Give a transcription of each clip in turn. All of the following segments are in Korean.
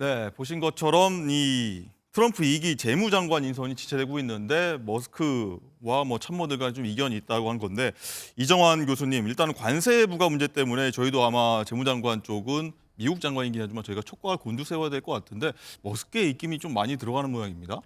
네, 보신 것처럼 이 트럼프 2기 재무장관 인선이 지체되고 있는데 머스크와 참모들 간 좀 이견이 있다고 한 건데 이정환 교수님, 일단은 관세 부과 문제 때문에 저희도 아마 재무장관 쪽은 미국 장관이긴 하지만 저희가 촉각을 곤두세워야 될 것 같은데 머스크의 입김이 좀 많이 들어가는 모양입니다.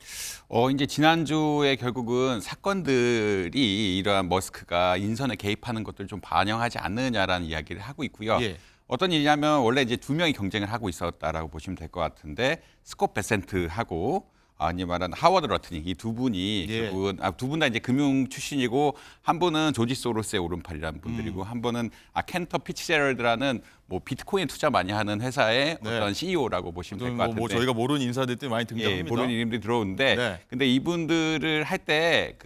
이제 지난주에 결국은 사건들이 이러한 머스크가 인선에 개입하는 것들을 좀 반영하지 않느냐라는 이야기를 하고 있고요. 예. 어떤 일이냐면 원래 이제 두 명이 경쟁을 하고 있었다라고 보시면 될 것 같은데 스콧 베센트하고 아니 말하는 하워드 러트니 이 두 분이 예. 결국은 두 분 다 이제 금융 출신이고 한 분은 조지 소로스의 오른팔이라는 분들이고 한 분은 켄터 피츠제럴드라는 뭐 비트코인 투자 많이 하는 회사의 네. 어떤 CEO라고 보시면 될 것 같은데 저희가 모르는 인사들이 많이 예, 등장합니다. 모르는 이름들이 들어오는데 네. 근데 이분들을 할 때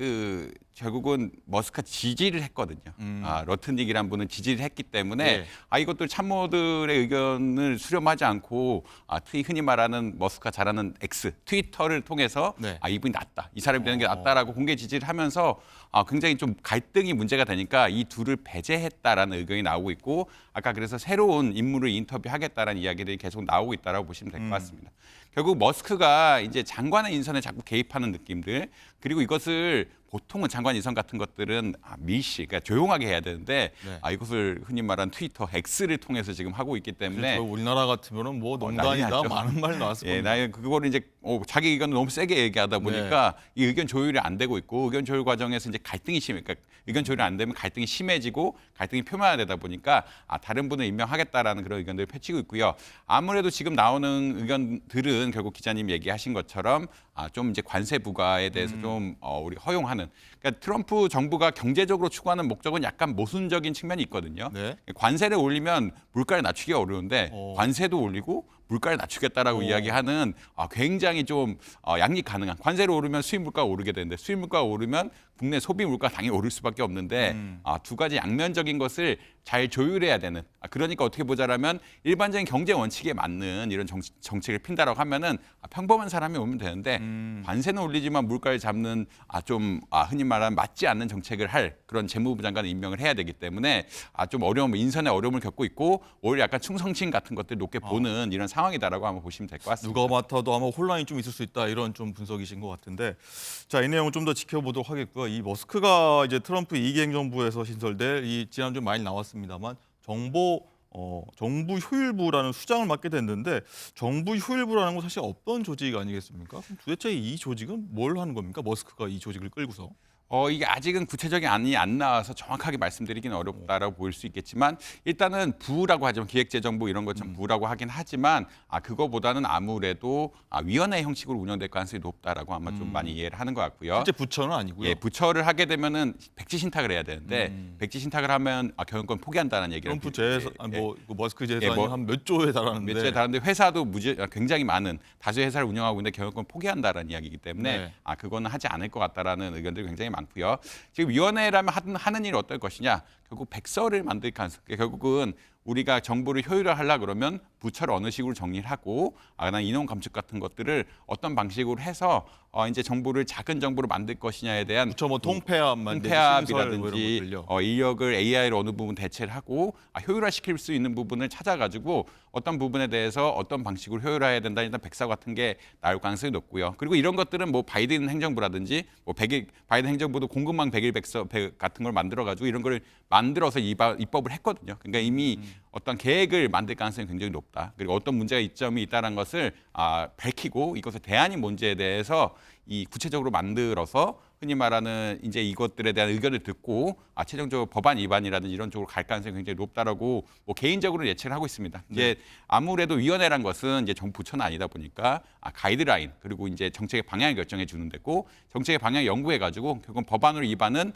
결국은 머스크가 지지를 했거든요. 러트닉이란 분은 지지를 했기 때문에 예. 이것들 참모들의 의견을 수렴하지 않고 흔히 말하는 머스크가 잘하는 X 트위터를 통해서 네. 이분이 낫다, 이 사람이 되는 게 낫다라고 공개 지지를 하면서 굉장히 좀 갈등이 문제가 되니까 이 둘을 배제했다라는 의견이 나오고 있고 아까 그래서 새로운 인물을 인터뷰하겠다라는 이야기들이 계속 나오고 있다라고 보시면 될 것 같습니다. 결국 머스크가 이제 장관의 인선에 자꾸 개입하는 느낌들 그리고 이것을 보통은 장관 인선 같은 것들은 밀시, 그러니까 조용하게 해야 되는데 네. 이것을 흔히 말하는 트위터 X를 통해서 지금 하고 있기 때문에 그렇죠. 우리나라 같으면은 뭐 난리 농간이다 났죠. 많은 말 나왔을 예, 겁니다. 나 그거를 이제 자기 의견을 너무 세게 얘기하다 보니까 이 의견 조율이 안 되고 있고 의견 조율 과정에서 이제 갈등이 그러니까 의견 조율이 안 되면 갈등이 심해지고 갈등이 표면화되다 보니까 다른 분을 임명하겠다라는 그런 의견들을 펼치고 있고요. 아무래도 지금 나오는 의견들은 결국 기자님 얘기하신 것처럼 좀 이제 관세 부과에 대해서 좀 우리 허용하는. 그러니까 트럼프 정부가 경제적으로 추구하는 목적은 약간 모순적인 측면이 있거든요. 네. 관세를 올리면 물가를 낮추기가 어려운데 관세도 올리고 물가를 낮추겠다라고 이야기하는 굉장히 좀 양립 가능한 관세를 오르면 수입 물가가 오르게 되는데 수입 물가가 오르면 국내 소비 물가 당연히 오를 수밖에 없는데 두 가지 양면적인 것을 잘 조율해야 되는 그러니까 어떻게 보자라면 일반적인 경제 원칙에 맞는 이런 정책을 핀다라고 하면은 평범한 사람이 오면 되는데 관세는 올리지만 물가를 잡는 좀 흔히 말하는 맞지 않는 정책을 할 그런 재무부 장관을 임명을 해야 되기 때문에 좀 인선에 어려움을 겪고 있고 오히려 약간 충성심 같은 것들 높게 보는 이런 상황이다라고 한번 보시면 될 것 같습니다. 누가 맡아도 아마 혼란이 좀 있을 수 있다 이런 좀 분석이신 것 같은데 자, 이 내용을 좀 더 지켜보도록 하겠고요. 이 머스크가 이제 트럼프 2기 행정부에서 신설될 이 지난주 많이 나왔습니다만 정부 효율부라는 수장을 맡게 됐는데 정부 효율부라는 건 사실 어떤 조직 아니겠습니까? 그럼 도대체 이 조직은 뭘 하는 겁니까? 머스크가 이 조직을 끌고서. 이게 아직은 구체적인 안이 안 나와서 정확하게 말씀드리기는 어렵다라고 보일 수 있겠지만 일단은 부라고 하지만 기획재정부 이런 것처럼 부라고 하긴 하지만 그거보다는 아무래도 위원회 형식으로 운영될 가능성이 높다라고 아마 좀 많이 이해를 하는 것 같고요. 실제 부처는 아니고요. 예, 부처를 하게 되면은 백지 신탁을 해야 되는데 백지 신탁을 하면 경영권 포기한다는 얘기를 트럼프 재산 머스크 재산이 뭐 한 몇 조에 달하는데 몇 주에 다른데 회사도 굉장히 많은 다수의 회사를 운영하고 있는데 경영권 포기한다라는 이야기이기 때문에 네. 그거는 하지 않을 것 같다라는 의견들이 굉장히 많고요. 지금 위원회라면 하는 일이 어떨 것이냐? 결국 백서를 만들 가능성. 결국은 우리가 정부를 효율화하려 그러면 부처를 어느 식으로 정리를 하고 그다음 인원 감축 같은 것들을 어떤 방식으로 해서 이제 정부를 작은 정부로 만들 것이냐에 대한 부처 통폐합만 통폐합이라든지 인력을 AI로 어느 부분 대체를 하고 효율화시킬 수 있는 부분을 찾아가지고 어떤 부분에 대해서 어떤 방식으로 효율화해야 된다 일단 백서 같은 게 나올 가능성이 높고요. 그리고 이런 것들은 뭐 바이든 행정부라든지 바이든 행정부도 공급망 100일 백서 같은 걸 만들어가지고 이런 걸 만들어서 입법을 했거든요. 그러니까 이미 어떤 계획을 만들 가능성이 굉장히 높다. 그리고 어떤 문제가 이점이 있다는 것을 밝히고 이것의 대안이 뭔지에 대해서 이 구체적으로 만들어서 흔히 말하는 이제 이것들에 대한 의견을 듣고 최종적으로 법안 위반이라든지 이런 쪽으로 갈 가능성이 굉장히 높다라고 개인적으로 예측을 하고 있습니다. 이제 아무래도 위원회란 것은 이제 정부 부처는 아니다 보니까 가이드라인 그리고 이제 정책의 방향을 결정해 주는 데고 정책의 방향 연구해 가지고 결국 법안으로 위반은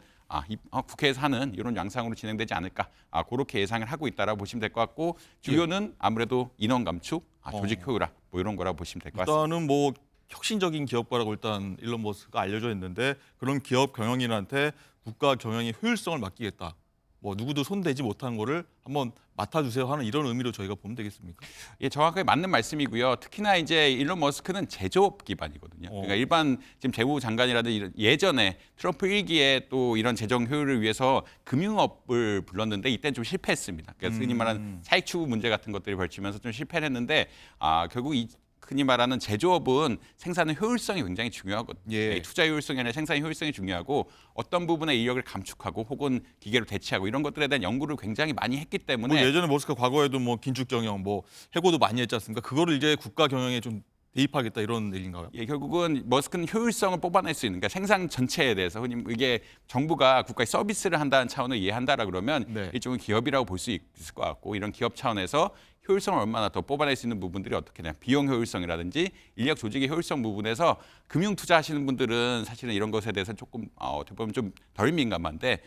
국회에서 하는 이런 양상으로 진행되지 않을까 그렇게 예상을 하고 있다라고 보시면 될 것 같고 주요는 아무래도 인원 감축, 조직 효율화 뭐 이런 거라고 보시면 될 것 같습니다. 일단은 뭐 혁신적인 기업가라고 일단 일론 머스크가 알려져 있는데 그런 기업 경영인한테 국가 경영의 효율성을 맡기겠다. 뭐 누구도 손대지 못한 거를 한번 맡아주세요 하는 이런 의미로 저희가 보면 되겠습니까? 예, 정확하게 맞는 말씀이고요. 특히나 이제 일론 머스크는 제조업 기반이거든요. 그러니까 일반 지금 재무 장관이라든지 예전에 트럼프 1기에 또 이런 재정 효율을 위해서 금융업을 불렀는데 이때는 좀 실패했습니다. 그래서 흔히 말하는 차익 추구 문제 같은 것들이 벌치면서 좀 실패를 했는데 결국 흔히 말하는 제조업은 생산의 효율성이 굉장히 중요하거든요. 예. 투자 효율성이 아니라 생산의 효율성이 중요하고 어떤 부분의 인력을 감축하고 혹은 기계로 대체하고 이런 것들에 대한 연구를 굉장히 많이 했기 뭐 때문에 예전에 머스크가 과거에도 뭐 긴축 경영, 뭐 해고도 많이 했지 않습니까? 그거를 이제 국가 경영에 좀 대입하겠다 이런 얘기인가요? 예, 결국은 머스크는 효율성을 뽑아낼 수 있는, 그러니까 생산 전체에 대해서 흔히 이게 정부가 국가에 서비스를 한다는 차원을 이해한다라 그러면 네. 일종의 기업이라고 볼 수 있을 것 같고, 이런 기업 차원에서 효율성을 얼마나 더 뽑아낼 수 있는 부분들이 어떻게 되냐, 비용 효율성이라든지 인력 조직의 효율성 부분에서 금융 투자하시는 분들은 사실은 이런 것에 대해서 조금 어떻게 보면 좀 덜 민감한데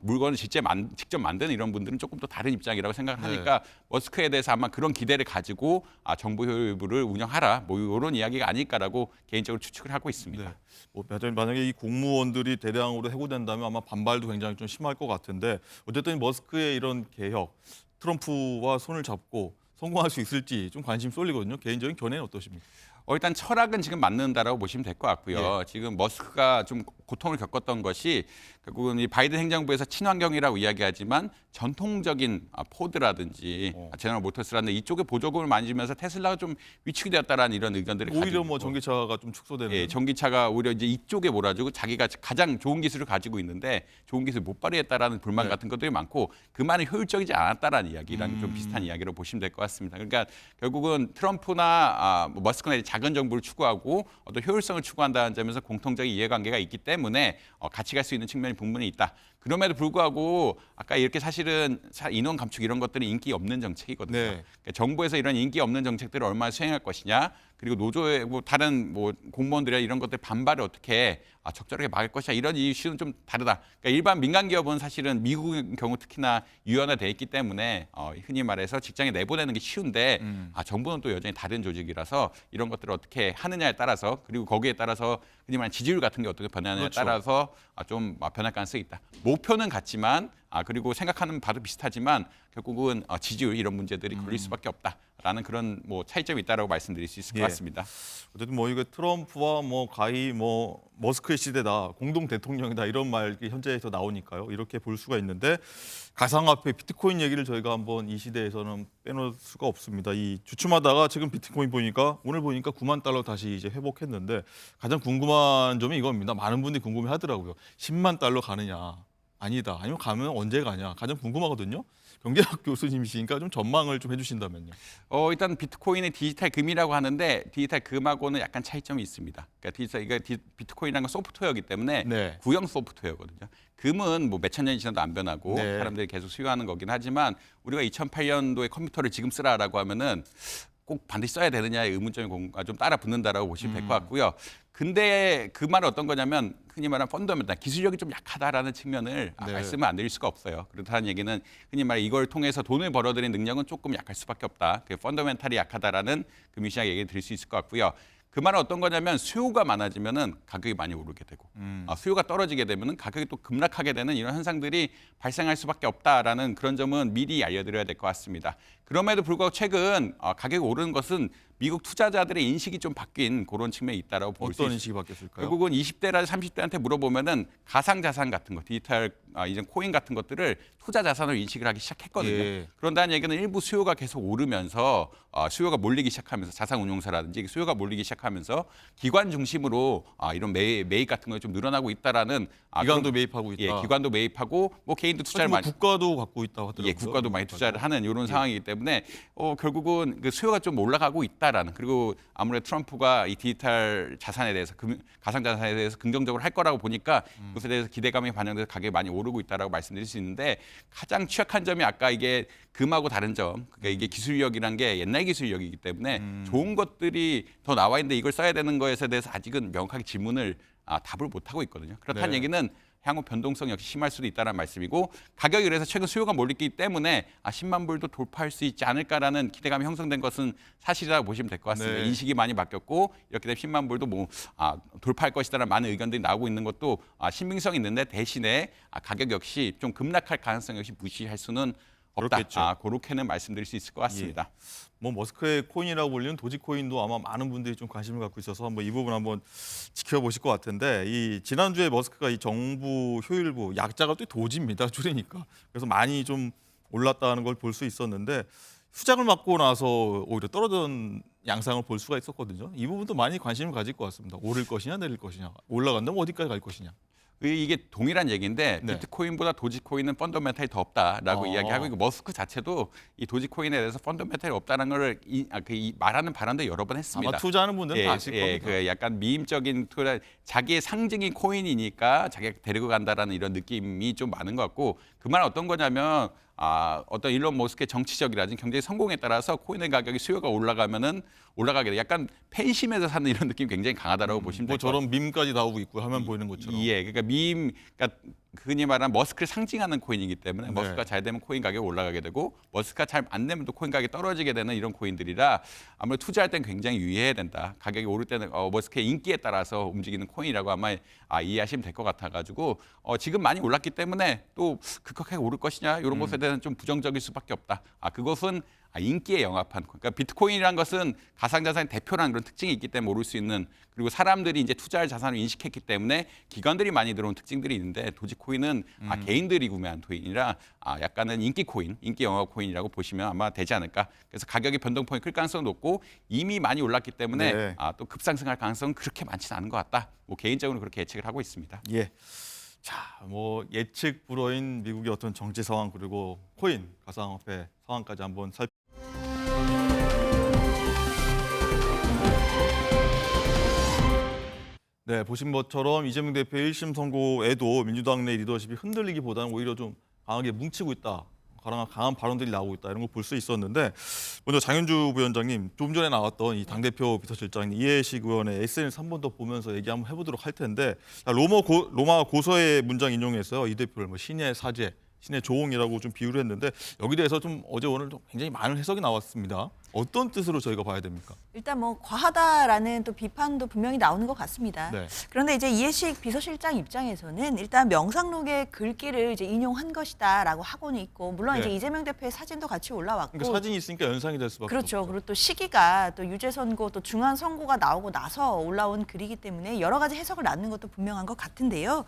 물건을 직접 만드는 이런 분들은 조금 더 다른 입장이라고 생각하니까 머스크에 대해서 아마 그런 기대를 가지고 정부 효율부를 운영하라 뭐 이런 이야기가 아닐까라고 개인적으로 추측을 하고 있습니다. 네. 뭐 만약에 이 공무원들이 대량으로 해고된다면 아마 반발도 굉장히 좀 심할 것 같은데 어쨌든 머스크의 이런 개혁, 트럼프와 손을 잡고 성공할 수 있을지 좀 관심 쏠리거든요. 개인적인 견해는 어떠십니까? 일단 철학은 지금 맞는다라고 보시면 될 것 같고요. 지금 머스크가 좀 고통을 겪었던 것이 결국은 이 바이든 행정부에서 친환경이라고 이야기하지만 전통적인 포드라든지 제너럴 모터스라는 이쪽에 보조금을 많이 주면서 테슬라가 좀 위축이 되었다라는 이런 의견들이 오히려 가지고 뭐 있고. 전기차가 좀 축소되는. 예, 전기차가 오히려 이제 이쪽에 몰아주고 자기가 가장 좋은 기술을 가지고 있는데 좋은 기술 못 발휘했다라는 불만 네. 같은 것들이 많고 그만이 효율적이지 않았다라는 이야기랑 좀 비슷한 이야기로 보시면 될 것 같습니다. 그러니까 결국은 트럼프나 뭐 머스크나 이제 작은 정부를 추구하고 어떤 효율성을 추구한다는 점에서 공통적인 이해관계가 있기 때문에 같이 갈 수 있는 측면이 분명히 있다. 그럼에도 불구하고 아까 이렇게 사실은 인원 감축 이런 것들이 인기 없는 정책이거든요. 네. 그러니까 정부에서 이런 인기 없는 정책들을 얼마나 수행할 것이냐, 그리고 노조의 뭐 다른 뭐 공무원들이나 이런 것들 반발을 어떻게 적절하게 막을 것이냐 이런 이슈는 좀 다르다. 그러니까 일반 민간 기업은 사실은 미국의 경우 특히나 유연화돼 있기 때문에 흔히 말해서 직장에 내보내는 게 쉬운데 정부는 또 여전히 다른 조직이라서 이런 것들을 어떻게 하느냐에 따라서 그리고 거기에 따라서 흔히 말하는 지지율 같은 게 어떻게 변하느냐에 그렇죠. 따라서 좀 변할 가능성이 있다. 목표는 같지만 그리고 생각하는 바도 비슷하지만 결국은 지지율 이런 문제들이 걸릴 수밖에 없다라는 그런 뭐 차이점이 있다라고 말씀드릴 수 있을 것 예. 같습니다. 어쨌든 뭐 이거 트럼프와 뭐 가히 뭐 머스크의 시대다, 공동 대통령이다 이런 말이 현재에서 나오니까요. 이렇게 볼 수가 있는데 가상화폐 비트코인 얘기를 저희가 한번 이 시대에서는 빼놓을 수가 없습니다. 이 주춤하다가 지금 비트코인 보니까 오늘 보니까 9만 달러 다시 이제 회복했는데 가장 궁금한 점이 이겁니다. 많은 분들이 궁금해하더라고요. 10만 달러 가느냐? 아니다. 아니면 가면 언제 가냐? 가장 궁금하거든요. 경제학 교수님이시니까 좀 전망을 좀 해주신다면요. 일단 비트코인의 디지털 금이라고 하는데 디지털 금하고는 약간 차이점이 있습니다. 그러니까 비트코인이라는 건 소프트웨어이기 때문에 네. 구형 소프트웨어거든요. 금은 뭐 몇천 년이 지나도 안 변하고 네. 사람들이 계속 수요하는 거긴 하지만 우리가 2008년도에 컴퓨터를 지금 쓰라라고 하면은 꼭 반드시 써야 되느냐의 의문점이 좀 따라 붙는다라고 보시면 될 것 같고요. 근데 그 말은 어떤 거냐면 흔히 말하는 펀더멘탈, 기술력이 좀 약하다라는 측면을 네. 말씀을 안 드릴 수가 없어요. 그렇다는 얘기는 흔히 말해 이걸 통해서 돈을 벌어들이는 능력은 조금 약할 수밖에 없다. 그 펀더멘탈이 약하다라는 금융시장 얘기를 드릴 수 있을 것 같고요. 그 말은 어떤 거냐면 수요가 많아지면은 가격이 많이 오르게 되고 수요가 떨어지게 되면은 가격이 또 급락하게 되는 이런 현상들이 발생할 수밖에 없다라는 그런 점은 미리 알려드려야 될 것 같습니다. 그럼에도 불구하고 최근 가격이 오르는 것은 미국 투자자들의 인식이 좀 바뀐 그런 측면이 있다라고 볼 수 어떤 있습니다. 인식이 바뀌었을까요? 결국은 20대나 30대한테 물어보면은 가상자산 같은 거, 디지털 이제 코인 같은 것들을 투자 자산으로 인식을 하기 시작했거든요. 예. 그런다는 얘기는 일부 수요가 계속 오르면서 수요가 몰리기 시작하면서 자산운용사라든지 수요가 몰리기 시작하면서 기관 중심으로 이런 매입 같은 거 좀 늘어나고 있다라는 기관도 매입하고 있다. 예, 기관도 매입하고 뭐 개인도 투자를 사실 뭐 많이 국가도 갖고 있다고 하더라고요. 예, 국가도 많이 투자를 하는 이런 상황이기 때문에 결국은 그 수요가 좀 올라가고 있다라는, 그리고 아무래도 트럼프가 이 디지털 자산에 대해서 가상 자산에 대해서 긍정적으로 할 거라고 보니까 그것에 대해서 기대감이 반영돼서 가격이 많이 오르고 있다라고 말씀드릴 수 있는데 가장 취약한 점이 아까 이게 금하고 다른 점, 그러니까 이게 기술력이란 게 옛날 기술력이기 때문에 좋은 것들이 더 나와 있는데 이걸 써야 되는 것에 대해서 아직은 명확하게 질문을 답을 못 하고 있거든요. 그렇다는 네. 얘기는 향후 변동성 역시 심할 수도 있다는 말씀이고 가격이 그래서 최근 수요가 몰리기 때문에 10만 불도 돌파할 수 있지 않을까라는 기대감이 형성된 것은 사실이라고 보시면 될 것 같습니다. 네. 인식이 많이 바뀌었고 이렇게 되면 10만 불도 뭐 돌파할 것이다라는 많은 의견들이 나오고 있는 것도 신빙성이 있는데 대신에 가격 역시 좀 급락할 가능성 역시 무시할 수는 없다. 그렇겠죠. 그렇게는 말씀드릴 수 있을 것 같습니다. 뭐 머스크의 코인이라고 불리는 도지코인도 아마 많은 분들이 좀 관심을 갖고 있어서 한번 이 부분 한번 지켜보실 것 같은데 이 지난주에 머스크가 이 정부 효율부 약자가 또 도지입니다. 줄이니까. 그래서 많이 좀 올랐다는 걸 볼 수 있었는데 수작을 맞고 나서 오히려 떨어졌냐 양상을 볼 수가 있었거든요. 이 부분도 많이 관심을 가질 것 같습니다. 오를 것이냐 내릴 것이냐. 올라간다면 어디까지 갈 것이냐. 이게 동일한 얘기인데 네. 비트코인보다 도지코인은 펀더멘탈이 더 없다라고 이야기하고 있고 머스크 자체도 이 도지코인에 대해서 펀더멘탈이 없다는 걸 말하는 발언도 여러 번 했습니다. 아마 투자하는 분들은 다 아실 겁니다. 그 약간 미임적인 투자, 자기의 상징인 코인이니까 자기가 데리고 간다라는 이런 느낌이 좀 많은 것 같고 그 말은 어떤 거냐면 어떤 일론 머스크의 정치적이라든지 경제 성공에 따라서 코인의 가격이 수요가 올라가면은 올라가게 돼. 약간 팬심에서 사는 이런 느낌이 굉장히 강하다라고 보시면 뭐 될 것 같아요. 저런 밈까지 나오고 있고 하면 보이는 것처럼. 예, 그러니까 그러니까 흔히 말하는 머스크를 상징하는 코인이기 때문에 네. 머스크가 잘 되면 코인 가격이 올라가게 되고 머스크가 잘 안 되면 또 코인 가격이 떨어지게 되는 이런 코인들이라 아무래도 투자할 땐 굉장히 유의해야 된다. 가격이 오를 때는 머스크의 인기에 따라서 움직이는 코인이라고 아마 이해하시면 될 것 같아가지고 지금 많이 올랐기 때문에 또 급격하게 오를 것이냐 이런 것에 대해서는 좀 부정적일 수밖에 없다. 그것은 인기에 영합한 그러니까 비트코인이란 것은 가상자산의 대표라는 그런 특징이 있기 때문에 오를 수 있는 그리고 사람들이 이제 투자할 자산을 인식했기 때문에 기관들이 많이 들어온 특징들이 있는데 도지코인은 개인들이 구매한 코인이라 약간은 인기 코인, 인기 영합 코인이라고 보시면 아마 되지 않을까. 그래서 가격의 변동폭이 클 가능성이 높고 이미 많이 올랐기 때문에 네. 또 급상승할 가능성은 그렇게 많지는 않은 것 같다. 뭐 개인적으로 그렇게 예측을 하고 있습니다. 예. 자, 뭐 예측 불허인 미국의 어떤 정치 상황 그리고 코인 가상화폐 상황까지 한번 네, 보신 것처럼 이재명 대표 1심 선고에도 민주당 내 리더십이 흔들리기보다는 오히려 좀 강하게 뭉치고 있다. 강한 발언들이 나오고 있다. 이런 걸 볼 수 있었는데 먼저 장윤주 부위원장님 좀 전에 나왔던 이 당대표 비서실장인 이해식 의원의 SNS 한 번 더 보면서 얘기 한번 해보도록 할 텐데 로마 고서의 문장 인용해서 이 대표를 뭐 신의 사제, 신의 조홍이라고 좀 비유를 했는데 여기 대해서 좀 어제 오늘 좀 굉장히 많은 해석이 나왔습니다. 어떤 뜻으로 저희가 봐야 됩니까? 일단 뭐 과하다라는 또 비판도 분명히 나오는 것 같습니다. 네. 그런데 이제 이해식 비서실장 입장에서는 일단 명상록의 글귀를 이제 인용한 것이다라고 하고는 있고 물론 네. 이제 이재명 대표의 사진도 같이 올라왔고 그러니까 사진이 있으니까 연상이 될 수밖에 그렇죠. 없죠. 그리고 또 시기가 또 유죄 선고 또 중한 선고가 나오고 나서 올라온 글이기 때문에 여러 가지 해석을 낳는 것도 분명한 것 같은데요.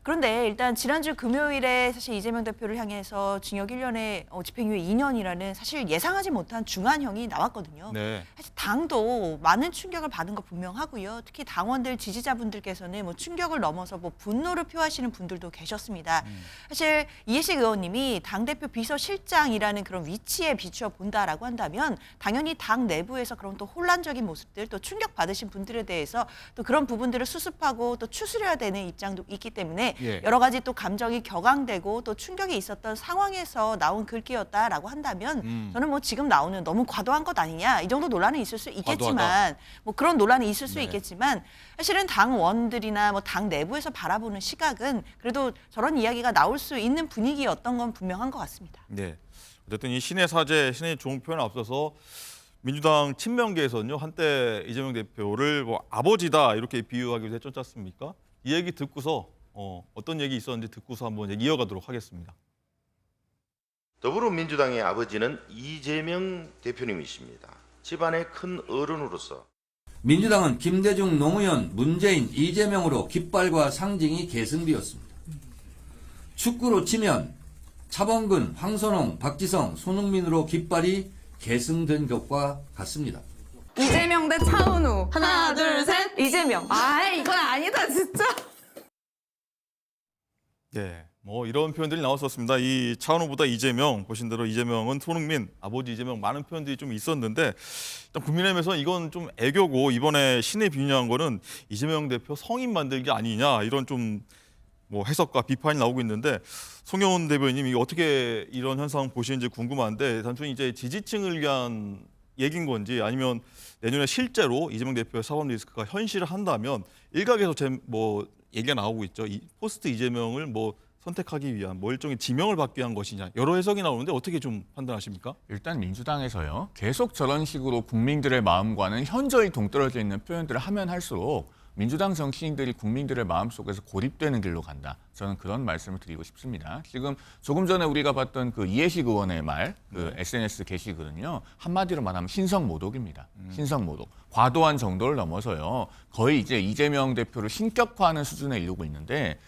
그런데 일단 지난주 금요일에 사실 이재명 대표를 향해서 징역 1년에 집행유예 2년이라는 사실 예상하지 못한 중한형이 나왔거든요. 네. 사실 당도 많은 충격을 받은 거 분명하고요. 특히 당원들 지지자분들께서는 뭐 충격을 넘어서 뭐 분노를 표하시는 분들도 계셨습니다. 사실 이해식 의원님이 당대표 비서실장이라는 그런 위치에 비추어 본다라고 한다면 당연히 당 내부에서 그런 또 혼란적인 모습들 또 충격 받으신 분들에 대해서 또 그런 부분들을 수습하고 또 추스려야 되는 입장도 있기 때문에 예. 여러 가지 또 감정이 격앙되고 또 충격이 있었던 상황에서 나온 글귀였다라고 한다면 저는 뭐 지금 나오는 너무 과도한 것 아니냐 이 정도 논란은 있을 수 있겠지만 과도하다. 뭐 그런 논란이 있을 수 네. 있겠지만 사실은 당원들이나 뭐 당 내부에서 바라보는 시각은 그래도 저런 이야기가 나올 수 있는 분위기였던 건 분명한 것 같습니다. 네. 어쨌든 이 신의 사제, 신의 좋은 표현에 앞서서 민주당 친명계에서는요 한때 이재명 대표를 뭐 아버지다 이렇게 비유하기도 했지 않습니까? 이 얘기 듣고서 어떤 얘기 있었는지 듣고서 한번 얘기 이어가도록 하겠습니다. 더불어민주당의 아버지는 이재명 대표님이십니다. 집안의 큰 어른으로서 민주당은 김대중, 노무현, 문재인, 이재명으로 깃발과 상징이 계승되었습니다. 축구로 치면 차범근, 황선홍, 박지성, 손흥민으로 깃발이 계승된 것과 같습니다. 이재명 대 차은우. 하나, 둘, 셋. 이재명. 이건 아니다, 진짜. 네, 뭐 이런 표현들이 나왔었습니다. 이 차은우보다 이재명, 보신 대로 이재명은 손흥민, 아버지 이재명 많은 표현들이 좀 있었는데 일단 국민의힘에서 이건 좀 애교고 이번에 신의 비유한 거는 이재명 대표 성인 만들기 아니냐 이런 좀 뭐 해석과 비판이 나오고 있는데 송영훈 대변인님 이게 어떻게 이런 현상 보시는지 궁금한데 단순히 이제 지지층을 위한 얘기인 건지 아니면 내년에 실제로 이재명 대표의 사법 리스크가 현실을 한다면 일각에서 뭐 얘기가 나오고 있죠. 이 포스트 이재명을 뭐 선택하기 위한 뭐 일종의 지명을 받기 위한 것이냐 여러 해석이 나오는데 어떻게 좀 판단하십니까? 일단 민주당에서요. 계속 저런 식으로 국민들의 마음과는 현저히 동떨어져 있는 표현들을 하면 할수록 민주당 정치인들이 국민들의 마음속에서 고립되는 길로 간다. 저는 그런 말씀을 드리고 싶습니다. 지금 조금 전에 우리가 봤던 그 이해식 의원의 말, SNS 게시글은요. 한마디로 말하면 신성모독입니다. 신성모독. 과도한 정도를 넘어서요. 거의 이제 이재명 대표를 신격화하는 수준에 이르고 있는데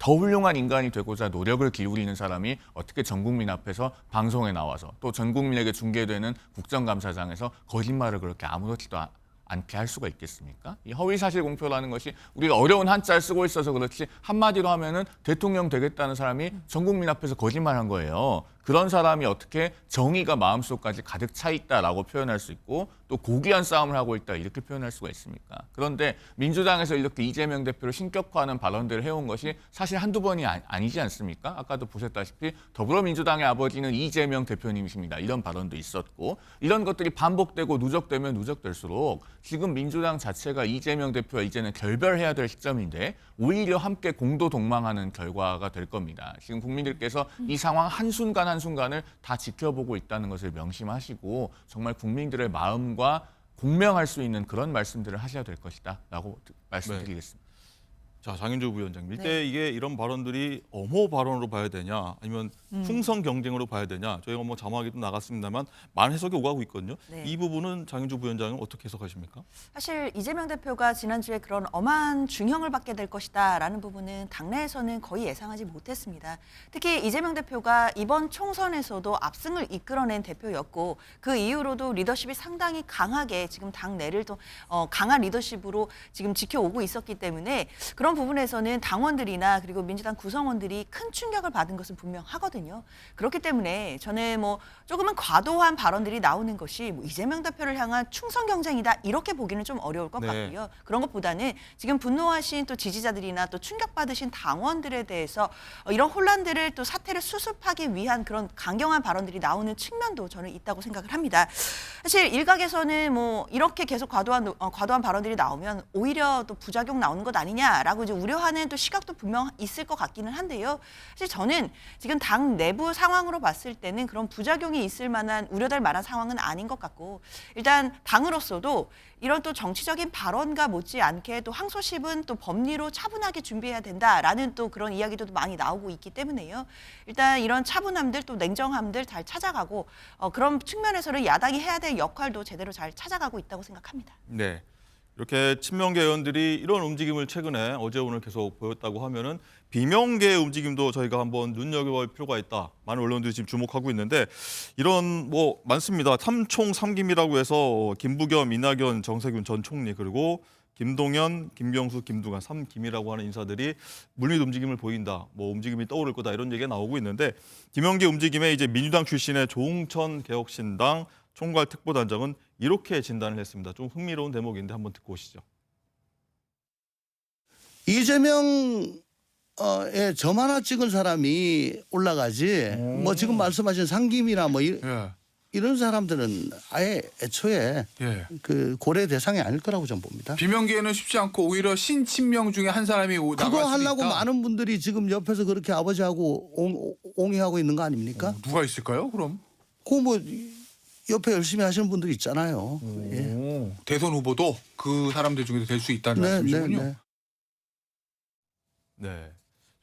더 훌륭한 인간이 되고자 노력을 기울이는 사람이 어떻게 전 국민 앞에서 방송에 나와서 또 전 국민에게 중계되는 국정감사장에서 거짓말을 그렇게 아무렇지도 않게 할 수가 있겠습니까? 이 허위사실 공표라는 것이 우리가 어려운 한자를 쓰고 있어서 그렇지 한마디로 하면은 대통령 되겠다는 사람이 전 국민 앞에서 거짓말한 거예요. 그런 사람이 어떻게 정의가 마음속까지 가득 차 있다라고 표현할 수 있고 또 고귀한 싸움을 하고 있다 이렇게 표현할 수가 있습니까? 그런데 민주당에서 이렇게 이재명 대표를 신격화하는 발언들을 해온 것이 사실 한두 번이 아니지 않습니까? 아까도 보셨다시피 더불어민주당의 아버지는 이재명 대표님이십니다. 이런 발언도 있었고 이런 것들이 반복되고 누적되면 누적될수록 지금 민주당 자체가 이재명 대표와 이제는 결별해야 될 시점인데 오히려 함께 공도 동망하는 결과가 될 겁니다. 지금 국민들께서 이 상황 한순간 한순간을 다 지켜보고 있다는 것을 명심하시고 정말 국민들의 마음과 공명할 수 있는 그런 말씀들을 하셔야 될 것이다 라고 말씀드리겠습니다. 자, 장윤주 부위원장님, 네. 이때 이게 이런 발언들이 엄호 발언으로 봐야 되냐, 아니면 충성 경쟁으로 봐야 되냐, 저희가 뭐 자막에도 나갔습니다만 많은 해석이 오가고 있거든요. 네. 이 부분은 장윤주 부위원장은 어떻게 해석하십니까? 사실 이재명 대표가 지난주에 그런 엄한 중형을 받게 될 것이다라는 부분은 당내에서는 거의 예상하지 못했습니다. 특히 이재명 대표가 이번 총선에서도 압승을 이끌어낸 대표였고 그 이후로도 리더십이 상당히 강하게 지금 당내를 또 강한 리더십으로 지금 지켜오고 있었기 때문에 그런 부분에서는 당원들이나 그리고 민주당 구성원들이 큰 충격을 받은 것은 분명하거든요. 그렇기 때문에 저는 뭐 조금은 과도한 발언들이 나오는 것이 뭐 이재명 대표를 향한 충성 경쟁이다 이렇게 보기는 좀 어려울 것 네. 같고요. 그런 것보다는 지금 분노하신 또 지지자들이나 또 충격받으신 당원들에 대해서 이런 혼란들을 또 사태를 수습하기 위한 그런 강경한 발언들이 나오는 측면도 저는 있다고 생각을 합니다. 사실 일각에서는 뭐 이렇게 계속 과도한 발언들이 나오면 오히려 또 부작용 나오는 것 아니냐라고 이제 우려하는 또 시각도 분명 있을 것 같기는 한데요. 사실 저는 지금 당 내부 상황으로 봤을 때는 그런 부작용이 있을 만한 우려될 만한 상황은 아닌 것 같고 일단 당으로서도 이런 또 정치적인 발언과 못지않게 또 항소심은 또 법리로 차분하게 준비해야 된다라는 또 그런 이야기도 많이 나오고 있기 때문에요. 일단 이런 차분함들 또 냉정함들 잘 찾아가고 그런 측면에서는 야당이 해야 될 역할도 제대로 잘 찾아가고 있다고 생각합니다. 네. 이렇게 친명계 의원들이 이런 움직임을 최근에 어제 오늘 계속 보였다고 하면은 비명계의 움직임도 저희가 한번 눈여겨볼 필요가 있다. 많은 언론들이 지금 주목하고 있는데 이런 뭐 많습니다. 삼총 삼김이라고 해서 김부겸, 이낙연, 정세균 전 총리 그리고 김동연, 김경수, 김두관 삼김이라고 하는 인사들이 물밑 움직임을 보인다. 뭐 움직임이 떠오를 거다 이런 얘기가 나오고 있는데 김영계 움직임에 이제 민주당 출신의 조홍천 개혁신당 총괄 특보단장은 이렇게 진단을 했습니다. 좀 흥미로운 대목인데 한번 듣고 오시죠. 이재명의 점 하나 찍은 사람이 올라가지 뭐 지금 말씀하신 상김이나 뭐 이런 사람들은 아예 애초에 예. 그 고려 대상이 아닐 거라고 저는 봅니다. 비명계에는 쉽지 않고 오히려 신친명 중에 한 사람이 나갈 수도 그거 있다. 하려고 많은 분들이 지금 옆에서 그렇게 아버지하고 옹이하고 있는 거 아닙니까? 누가 있을까요? 그럼 그 뭐 옆에 열심히 하시는 분들 있잖아요. 예. 대선 후보도 그 사람들 중에서 될 수 있다는 말씀이시군요. 네.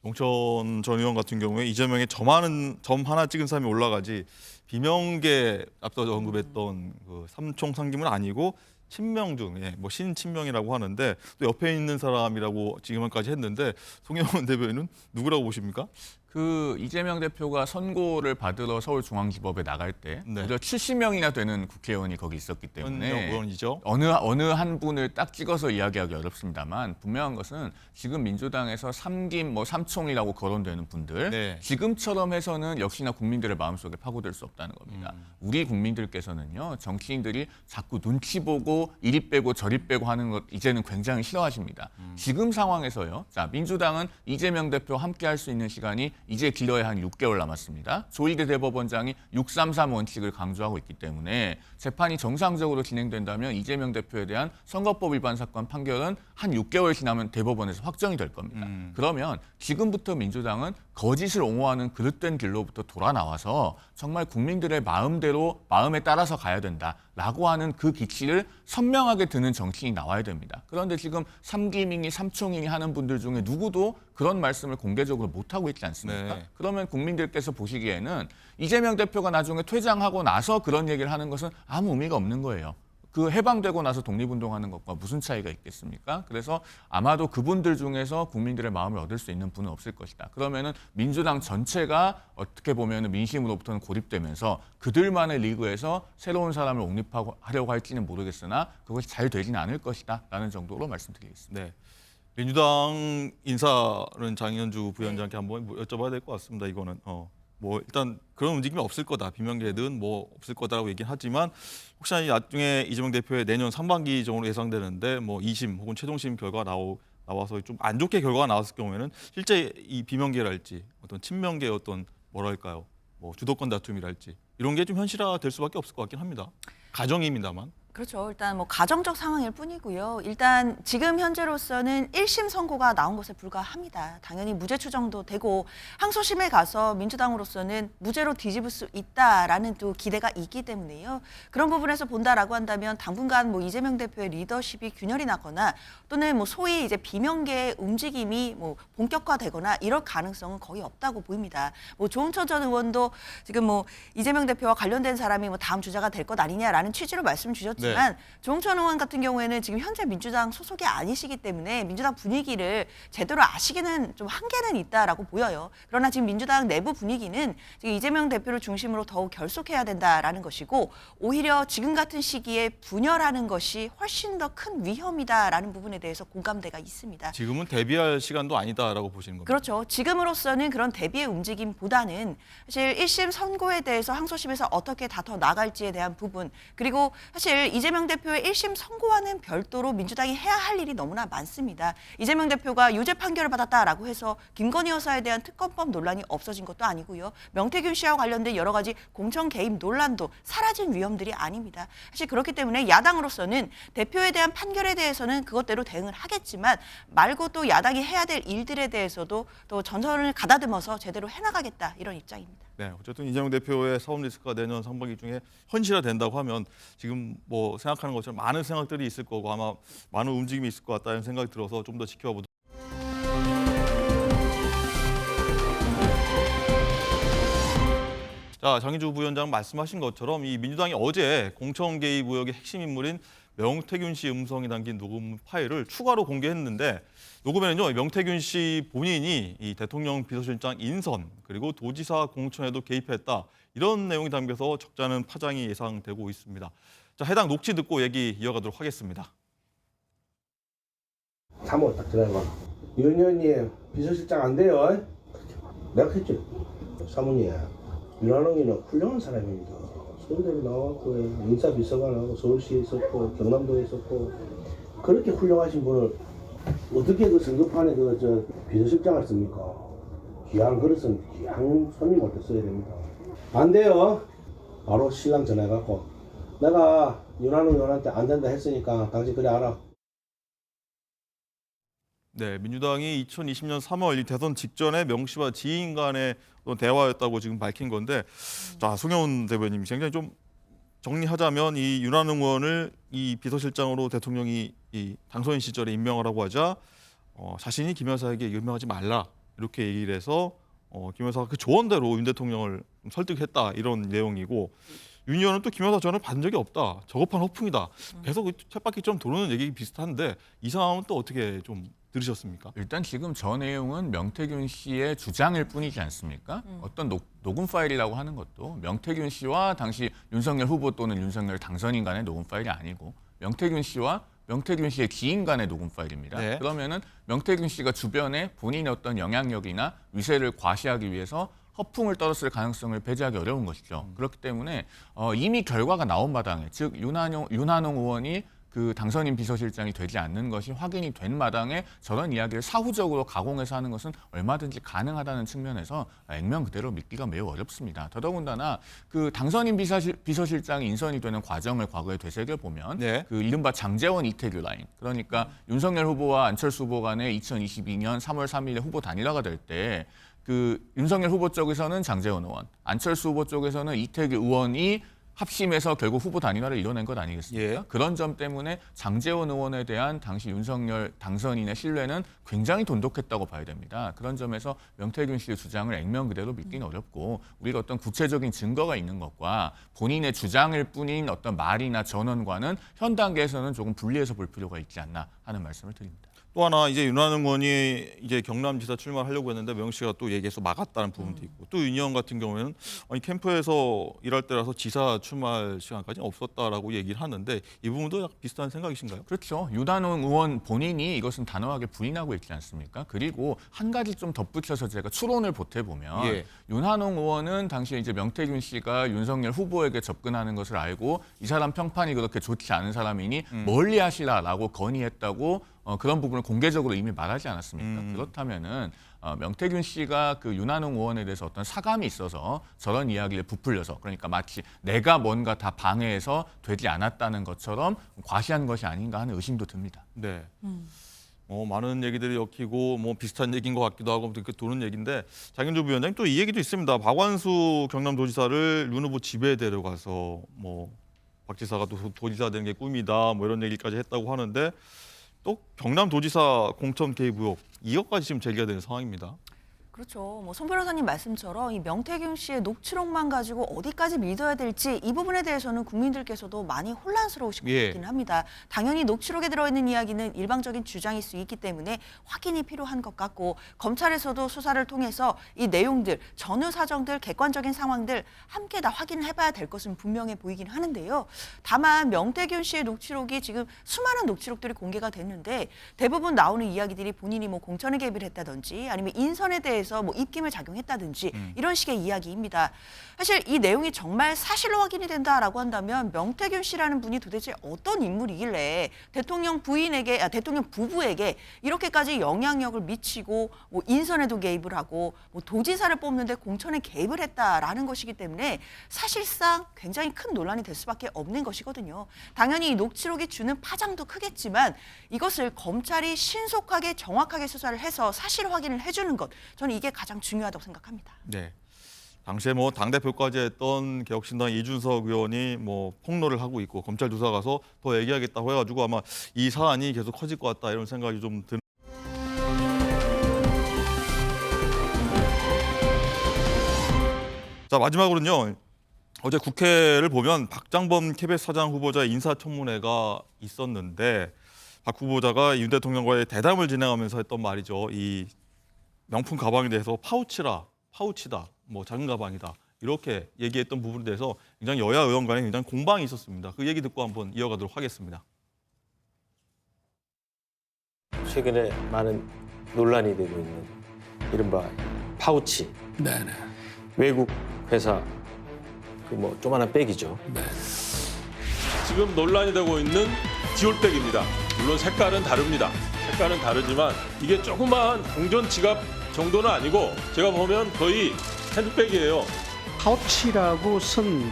용천 전 의원 같은 경우에 이재명의 점 하나 찍은 사람이 올라가지 비명계 앞서 언급했던 그 삼총 상김은 아니고 친명 중에 뭐 신친명이라고 하는데 또 옆에 있는 사람이라고 지금까지 했는데 송영원 대변인은 누구라고 보십니까? 그 이재명 대표가 선고를 받으러 서울중앙지법에 나갈 때 네. 무려 70명이나 되는 국회의원이 거기 있었기 때문에 의원이죠. 어느 한 분을 딱 찍어서 이야기하기 어렵습니다만 분명한 것은 지금 민주당에서 삼김 뭐 삼총이라고 거론되는 분들 네. 지금처럼 해서는 역시나 국민들의 마음속에 파고들 수 없다는 겁니다. 우리 국민들께서는요 정치인들이 자꾸 눈치 보고 이리 빼고 저리 빼고 하는 것 이제는 굉장히 싫어하십니다. 지금 상황에서요. 자 민주당은 이재명 대표와 함께할 수 있는 시간이 이제 길어야 한 6개월 남았습니다. 조희대 대법원장이 633 원칙을 강조하고 있기 때문에 재판이 정상적으로 진행된다면 이재명 대표에 대한 선거법 위반 사건 판결은 한 6개월 지나면 대법원에서 확정이 될 겁니다. 그러면 지금부터 민주당은 거짓을 옹호하는 그릇된 길로부터 돌아 나와서 정말 국민들의 마음대로 마음에 따라서 가야 된다라고 하는 그 기치를 선명하게 드는 정치인이 나와야 됩니다. 그런데 지금 삼김이니 삼총이니 하는 분들 중에 누구도 그런 말씀을 공개적으로 못하고 있지 않습니까? 네. 그러면 국민들께서 보시기에는 이재명 대표가 나중에 퇴장하고 나서 그런 얘기를 하는 것은 아무 의미가 없는 거예요. 그 해방되고 나서 독립운동하는 것과 무슨 차이가 있겠습니까? 그래서 아마도 그분들 중에서 국민들의 마음을 얻을 수 있는 분은 없을 것이다. 그러면은 민주당 전체가 어떻게 보면 민심으로부터는 고립되면서 그들만의 리그에서 새로운 사람을 옹립하려고 할지는 모르겠으나 그것이 잘 되지는 않을 것이다 라는 정도로 말씀드리겠습니다. 네. 민주당 인사는 장현주 부위원장께 한번 여쭤봐야 될 것 같습니다. 이거는 뭐 일단 그런 움직임이 없을 거다. 비명계든 뭐 없을 거다라고 얘기는 하지만 혹시나 나중에 이재명 대표의 내년 상반기 정도로 예상되는데 뭐 2심 혹은 최종심 결과 나와서 좀 안 좋게 결과가 나왔을 경우에는 실제 이 비명계랄지 어떤 친명계의 어떤 뭐랄까요, 뭐 주도권 다툼이랄지 이런 게 좀 현실화될 수밖에 없을 것 같긴 합니다. 가정입니다만. 그렇죠. 일단 뭐 가정적 상황일 뿐이고요. 일단 지금 현재로서는 1심 선고가 나온 것에 불과합니다. 당연히 무죄 추정도 되고 항소심에 가서 민주당으로서는 무죄로 뒤집을 수 있다라는 또 기대가 있기 때문에요. 그런 부분에서 본다라고 한다면 당분간 뭐 이재명 대표의 리더십이 균열이 나거나 또는 뭐 소위 이제 비명계의 움직임이 뭐 본격화되거나 이럴 가능성은 거의 없다고 보입니다. 뭐 조은천 전 의원도 지금 뭐 이재명 대표와 관련된 사람이 뭐 다음 주자가 될 것 아니냐라는 취지로 말씀 주셨지만 조홍천 의원 같은 경우에는 지금 현재 민주당 소속이 아니시기 때문에 민주당 분위기를 제대로 아시기는 좀 한계는 있다라고 보여요. 그러나 지금 민주당 내부 분위기는 지금 이재명 대표를 중심으로 더욱 결속해야 된다라는 것이고 오히려 지금 같은 시기에 분열하는 것이 훨씬 더 큰 위험이다라는 부분에 대해서 공감대가 있습니다. 지금은 대비할 시간도 아니다라고 보시는 겁니다. 그렇죠. 지금으로서는 그런 대비의 움직임보다는 사실 1심 선고에 대해서 항소심에서 어떻게 다퉈 나갈지에 대한 부분 그리고 사실 이재명 대표의 1심 선고와는 별도로 민주당이 해야 할 일이 너무나 많습니다. 이재명 대표가 유죄 판결을 받았다라고 해서 김건희 여사에 대한 특검법 논란이 없어진 것도 아니고요. 명태균 씨와 관련된 여러 가지 공천 개입 논란도 사라진 위험들이 아닙니다. 사실 그렇기 때문에 야당으로서는 대표에 대한 판결에 대해서는 그것대로 대응을 하겠지만 말고 또 야당이 해야 될 일들에 대해서도 또 전선을 가다듬어서 제대로 해나가겠다 이런 입장입니다. 네, 어쨌든 이재명 대표의 사법 리스크가 내년 상반기 중에 현실화된다고 하면 지금 뭐 생각하는 것처럼 많은 생각들이 있을 거고 아마 많은 움직임이 있을 것 같다는 생각이 들어서 좀 더 지켜보도록. 자, 장희주 부위원장 말씀하신 것처럼 이 민주당이 어제 공천 개입 의혹의 핵심 인물인 명태균 씨 음성이 담긴 녹음 파일을 추가로 공개했는데 녹음에는요 명태균 씨 본인이 이 대통령 비서실장 인선 그리고 도지사 공천에도 개입했다 이런 내용이 담겨서 적잖은 파장이 예상되고 있습니다. 자, 해당 녹취 듣고 얘기 이어가도록 하겠습니다. 사모 딱 전화해봐. 윤 의원님 비서실장 안 돼요. 내가 했죠. 사모님 윤한홍이는 훌륭한 사람입니다. 서울대를 나왔고 인사비서관하고 서울시에 있었고 경남도에 있었고 그렇게 훌륭하신 분을 어떻게 그 선거판에 저 비서실장을 씁니까? 귀한 그릇은 귀한 손님한테 써야 됩니다. 안 돼요. 바로 신랑 전화해갖고 내가 윤한홍 의원한테 안 된다 했으니까 당신 그래 알아. 네, 민주당이 2020년 3월 이 대선 직전에 명 씨와 지인 간의 대화였다고 지금 밝힌 건데, 자, 송영훈 대변인이 굉장히 좀 정리하자면 이 윤한홍 의원을 이 비서실장으로 대통령이 이 당선인 시절에 임명하라고 하자 자신이 김 여사에게 임명하지 말라 이렇게 얘기를 해서 김 여사가 그 조언대로 윤 대통령을 설득했다 이런 내용이고 윤 의원은 또 김 여사 전화를 받은 적이 없다. 저급한 허풍이다. 계속 쳇바퀴처럼 도는 얘기 비슷한데 이 상황은 또 어떻게 좀 들으셨습니까? 일단 지금 저 내용은 명태균 씨의 주장일 뿐이지 않습니까? 어떤 녹음 파일이라고 하는 것도 명태균 씨와 당시 윤석열 후보 또는 윤석열 당선인 간의 녹음 파일이 아니고 명태균 씨와 명태균 씨의 지인 간의 녹음 파일입니다. 네. 그러면은 명태균 씨가 주변에 본인의 어떤 영향력이나 위세를 과시하기 위해서 허풍을 떨었을 가능성을 배제하기 어려운 것이죠. 그렇기 때문에 이미 결과가 나온 마당에 즉 윤한홍 의원이 그 당선인 비서실장이 되지 않는 것이 확인이 된 마당에 저런 이야기를 사후적으로 가공해서 하는 것은 얼마든지 가능하다는 측면에서 액면 그대로 믿기가 매우 어렵습니다. 더더군다나 그 당선인 비서실장이 인선이 되는 과정을 과거에 되새겨보면 네. 그 이른바 장제원 이태규 라인 그러니까 윤석열 후보와 안철수 후보 간의 2022년 3월 3일에 후보 단일화가 될 때 그 윤석열 후보 쪽에서는 장제원 의원, 안철수 후보 쪽에서는 이태규 의원이 합심해서 결국 후보 단일화를 이뤄낸 것 아니겠습니까? 예. 그런 점 때문에 장제원 의원에 대한 당시 윤석열 당선인의 신뢰는 굉장히 돈독했다고 봐야 됩니다. 그런 점에서 명태균 씨의 주장을 액면 그대로 믿기는 어렵고 우리가 어떤 구체적인 증거가 있는 것과 본인의 주장일 뿐인 어떤 말이나 전언과는 현 단계에서는 조금 분리해서 볼 필요가 있지 않나 하는 말씀을 드립니다. 또 하나 이제 윤한홍 의원이 이제 경남지사 출마하려고 했는데 명 씨가 또 얘기해서 막았다는 부분도 있고 또 윤 의원 같은 경우에는 아니 캠프에서 일할 때라서 지사 출마할 시간까지 없었다라고 얘기를 하는데 이 부분도 약간 비슷한 생각이신가요? 그렇죠. 윤한홍 의원 본인이 이것은 단호하게 부인하고 있지 않습니까? 그리고 한 가지 좀 덧붙여서 제가 추론을 보태보면 예. 윤한홍 의원은 당시에 이제 명태균 씨가 윤석열 후보에게 접근하는 것을 알고 이 사람 평판이 그렇게 좋지 않은 사람이니 멀리 하시라라고 건의했다고 그런 부분을 공개적으로 이미 말하지 않았습니까? 그렇다면은 명태균 씨가 그 윤한홍 의원에 대해서 어떤 사감이 있어서 저런 이야기를 부풀려서 그러니까 마치 내가 뭔가 다 방해해서 되지 않았다는 것처럼 과시한 것이 아닌가 하는 의심도 듭니다. 네. 많은 얘기들이 엮이고 뭐 비슷한 얘기인 것 같기도 하고 이렇게 도는 얘기인데 장윤주 부위원장님 또 이 얘기도 있습니다. 박완수 경남도지사를 윤 후보 집에 데려가서 뭐 박 지사가 또 도지사 되는 게 꿈이다 뭐 이런 얘기까지 했다고 하는데 또 경남도지사 공천 개입 의혹 이것까지 지금 제기가 되는 상황입니다. 그렇죠. 뭐 손 변호사님 말씀처럼 이 명태균 씨의 녹취록만 가지고 어디까지 믿어야 될지 이 부분에 대해서는 국민들께서도 많이 혼란스러우실 것 같긴 합니다. 당연히 녹취록에 들어있는 이야기는 일방적인 주장일 수 있기 때문에 확인이 필요한 것 같고 검찰에서도 수사를 통해서 이 내용들, 전후 사정들, 객관적인 상황들 함께 다 확인을 해봐야 될 것은 분명해 보이긴 하는데요. 다만 명태균 씨의 녹취록이 지금 수많은 녹취록들이 공개가 됐는데 대부분 나오는 이야기들이 본인이 뭐 공천에 개입을 했다든지 아니면 인선에 대해서 뭐 입김을 작용했다든지 이런 식의 이야기입니다. 사실 이 내용이 정말 사실로 확인이 된다라고 한다면 명태균 씨라는 분이 도대체 어떤 인물이길래 대통령 부부에게 이렇게까지 영향력을 미치고 뭐 인선에도 개입을 하고 뭐 도지사를 뽑는데 공천에 개입을 했다라는 것이기 때문에 사실상 굉장히 큰 논란이 될 수밖에 없는 것이거든요. 당연히 이 녹취록이 주는 파장도 크겠지만 이것을 검찰이 신속하게 정확하게 수사를 해서 사실 확인을 해주는 것 저는 이게 가장 중요하다고 생각합니다. 네. 당시에 뭐 당대표까지 했던 개혁신당 이준석 의원이 뭐 폭로를 하고 있고 검찰 조사 가서 더 얘기하겠다고 해가지고 아마 이 사안이 계속 커질 것 같다 이런 생각이 좀 드는. 자 마지막으로는요. 어제 국회를 보면 박장범 KBS 사장 후보자의 인사청문회가 있었는데 박 후보자가 윤 대통령과의 대담을 진행하면서 했던 말이죠. 이 명품 가방에 대해서 파우치다, 뭐 작은 가방이다 이렇게 얘기했던 부분에 대해서 굉장히 여야 의원 간에 굉장히 공방이 있었습니다. 그 얘기 듣고 한번 이어가도록 하겠습니다. 최근에 많은 논란이 되고 있는 이른바 파우치. 네네. 외국 회사 그 뭐 조그만한 백이죠. 네. 지금 논란이 되고 있는 디올백입니다. 물론 색깔은 다릅니다. 색깔은 다르지만 이게 조그마한 동전 지갑 정도는 아니고 제가 보면 거의 핸드백이에요. 파우치라고 쓴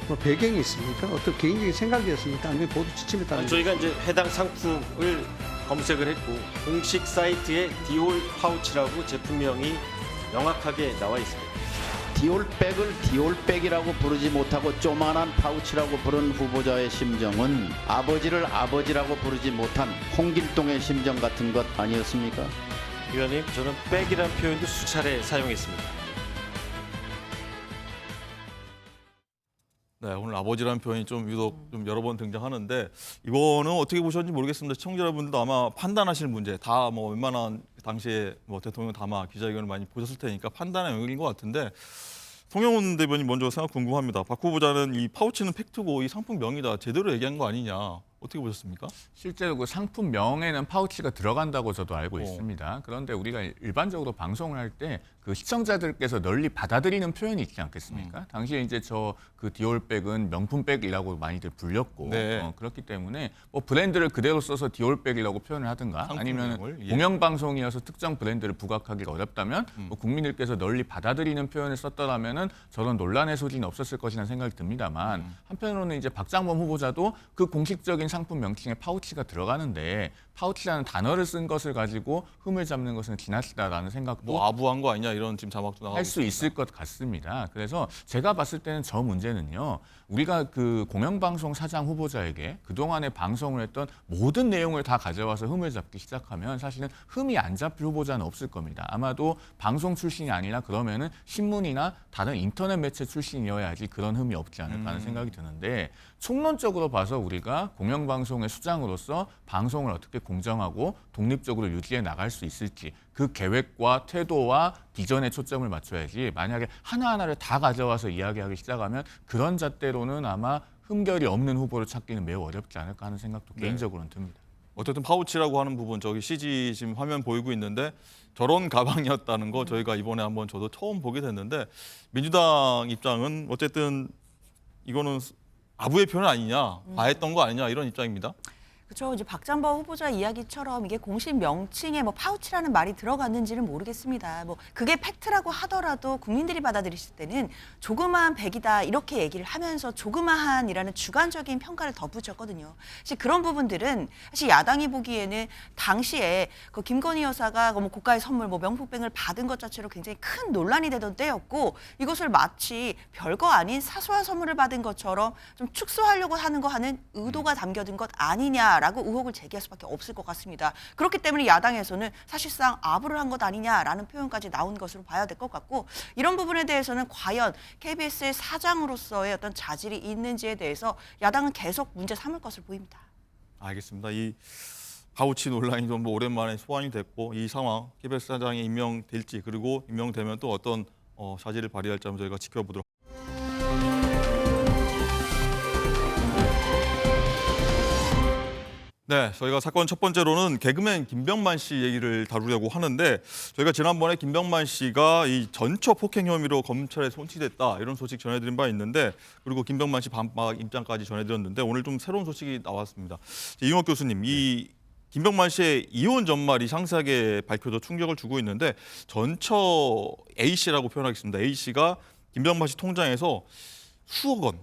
뭐 배경이 있습니까? 어떤 개인적인 생각이었습니까? 아니면 보도 지침에 따른? 저희가 이제 해당 상품을 검색을 했고 공식 사이트에 디올 파우치라고 제품명이 명확하게 나와 있습니다. 디올백을 디올백이라고 부르지 못하고 조만한 파우치라고 부른 후보자의 심정은 아버지를 아버지라고 부르지 못한 홍길동의 심정 같은 것 아니었습니까? 위원님, 저는 백이라는 표현도 수차례 사용했습니다. 네, 오늘 아버지라는 표현이 좀 유독 좀 여러 번 등장하는데 이거는 어떻게 보셨는지 모르겠습니다. 시청자 여러분들도 아마 판단하실 문제 다 뭐 웬만한 당시에 뭐 대통령 담화 기자회견을 많이 보셨을 테니까 판단의 영역인 것 같은데 송영훈 대변인 먼저 생각 궁금합니다. 박 후보자는 이 파우치는 팩트고 이 상품명이다 제대로 얘기한 거 아니냐 어떻게 보셨습니까? 실제로 그 상품명에는 파우치가 들어간다고 저도 알고 있습니다. 그런데 우리가 일반적으로 방송을 할 때 그 시청자들께서 널리 받아들이는 표현이 있지 않겠습니까? 당시에 이제 저 그 디올백은 명품백이라고 많이들 불렸고 네. 그렇기 때문에 뭐 브랜드를 그대로 써서 디올백이라고 표현을 하든가 아니면 공영방송이어서 특정 브랜드를 부각하기가 어렵다면 뭐 국민들께서 널리 받아들이는 표현을 썼더라면은 저런 논란의 소지는 없었을 것이라는 생각이 듭니다만 한편으로는 이제 박장범 후보자도 그 공식적인 상품 명칭에 파우치가 들어가는데 파우치라는 단어를 쓴 것을 가지고 흠을 잡는 것은 지나치다라는 생각도 뭐 아부한 거 아니냐 이런 지금 자막도 나오고 할 수 있을 것 같습니다. 그래서 제가 봤을 때는 저 문제는요. 우리가 그 공영방송 사장 후보자에게 그동안에 방송을 했던 모든 내용을 다 가져와서 흠을 잡기 시작하면 사실은 흠이 안 잡힐 후보자는 없을 겁니다. 아마도 방송 출신이 아니라 그러면은 신문이나 다른 인터넷 매체 출신이어야지 그런 흠이 없지 않을까 하는 생각이 드는데 총론적으로 봐서 우리가 공영방송의 수장으로서 방송을 어떻게 공정하고 독립적으로 유지해 나갈 수 있을지 그 계획과 태도와 비전에 초점을 맞춰야지 만약에 하나하나를 다 가져와서 이야기하기 시작하면 그런 잣대로는 아마 흠결이 없는 후보를 찾기는 매우 어렵지 않을까 하는 생각도 개인적으로는 듭니다. 어쨌든 파우치라고 하는 부분 저기 CG 지금 화면 보이고 있는데 저런 가방이었다는 거 저희가 이번에 한번 저도 처음 보게 됐는데 민주당 입장은 어쨌든 이거는 아부의 표현 아니냐, 과했던 거 아니냐 이런 입장입니다. 그렇죠. 이제 박장버 후보자 이야기처럼 이게 공식 명칭에 뭐 파우치라는 말이 들어갔는지는 모르겠습니다. 뭐 그게 팩트라고 하더라도 국민들이 받아들이실 때는 조그마한 백이다 이렇게 얘기를 하면서 조그마한이라는 주관적인 평가를 덧붙였거든요. 사실 그런 부분들은 사실 야당이 보기에는 당시에 그 김건희 여사가 뭐 고가의 선물, 뭐 명품백을 받은 것 자체로 굉장히 큰 논란이 되던 때였고 이것을 마치 별거 아닌 사소한 선물을 받은 것처럼 좀 축소하려고 하는 거 하는 의도가 담겨진 것 아니냐. 라고 의혹을 제기할 수밖에 없을 것 같습니다. 그렇기 때문에 야당에서는 사실상 아부를 한 것 아니냐라는 표현까지 나온 것으로 봐야 될 것 같고 이런 부분에 대해서는 과연 KBS의 사장으로서의 어떤 자질이 있는지에 대해서 야당은 계속 문제 삼을 것으로 보입니다. 알겠습니다. 이 파우치 논란이 좀 오랜만에 소환이 됐고 이 상황 KBS 사장이 임명될지 그리고 임명되면 또 어떤 자질을 발휘할지 한번 저희가 지켜보도록 네, 저희가 사건 첫 번째로는 개그맨 김병만 씨 얘기를 다루려고 하는데 저희가 지난번에 김병만 씨가 이 전처 폭행 혐의로 검찰에 송치됐다 이런 소식 전해드린 바 있는데 그리고 김병만 씨 반박 입장까지 전해드렸는데 오늘 좀 새로운 소식이 나왔습니다. 이용학 교수님, 이 김병만 씨의 이혼 전말이 상세하게 밝혀져 충격을 주고 있는데 전처 A 씨라고 표현하겠습니다. A 씨가 김병만 씨 통장에서 수억 원,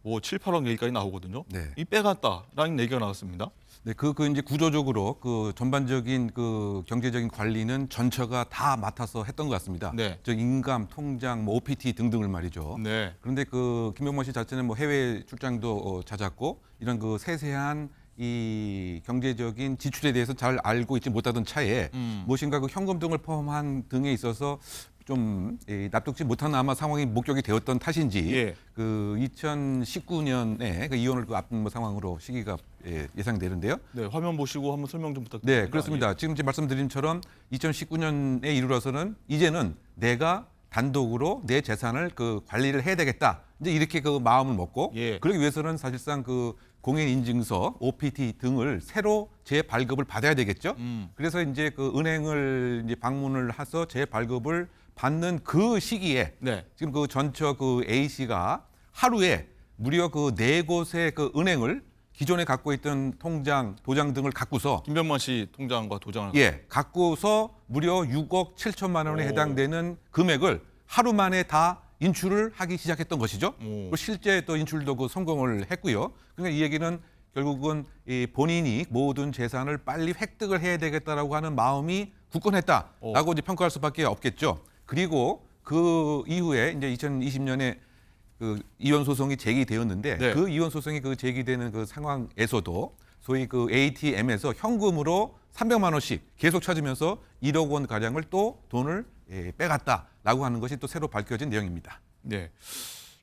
뭐 7, 8억 얘기까지 나오거든요. 네. 이 빼갔다라는 얘기가 나왔습니다. 네, 그 이제 구조적으로 그 전반적인 그 경제적인 관리는 전처가 다 맡아서 했던 것 같습니다. 네. 저 인감, 통장, 뭐 OPT 등등을 말이죠. 네. 그런데 그 김병만 씨 자체는 뭐 해외 출장도 잦았고 이런 그 세세한 이 경제적인 지출에 대해서 잘 알고 있지 못하던 차에 무엇인가 그 현금 등을 포함한 등에 있어서 좀 납득지 못하는 아마 상황이 목격이 되었던 탓인지 예. 그 2019년에 그 이혼을 그 앞둔 상황으로 시기가 예상되는데요. 네, 화면 보시고 한번 설명 좀 부탁드립니다. 네, 그렇습니다. 지금 이제 말씀드린 처럼 2019년에 이르러서는 이제는 내가 단독으로 내 재산을 그 관리를 해야 되겠다. 이제 이렇게 그 마음을 먹고 예. 그러기 위해서는 사실상 그 공인인증서, OPT 등을 새로 재발급을 받아야 되겠죠. 그래서 이제 그 은행을 이제 방문을 해서 재발급을 받는 그 시기에 네. 지금 그 전처 그 A 씨가 하루에 무려 그 4곳의 그 은행을 기존에 갖고 있던 통장, 도장 등을 갖고서 김병만 씨 통장과 도장을 갖고서 무려 6억 7천만 원에 오. 해당되는 금액을 하루 만에 다 인출을 하기 시작했던 것이죠. 그리고 실제 또 인출도 그 성공을 했고요. 그러니까 이 얘기는 결국은 이 본인이 모든 재산을 빨리 획득을 해야 되겠다라고 하는 마음이 굳건했다라고 이제 평가할 수밖에 없겠죠. 그리고 그 이후에 이제 2020년에 그 이혼 소송이 제기되었는데 네. 그 이혼 소송이 그 제기되는 그 상황에서도 소위 그 ATM에서 현금으로 300만 원씩 계속 찾으면서 1억 원 가량을 또 돈을 빼갔다라고 하는 것이 또 새로 밝혀진 내용입니다. 네.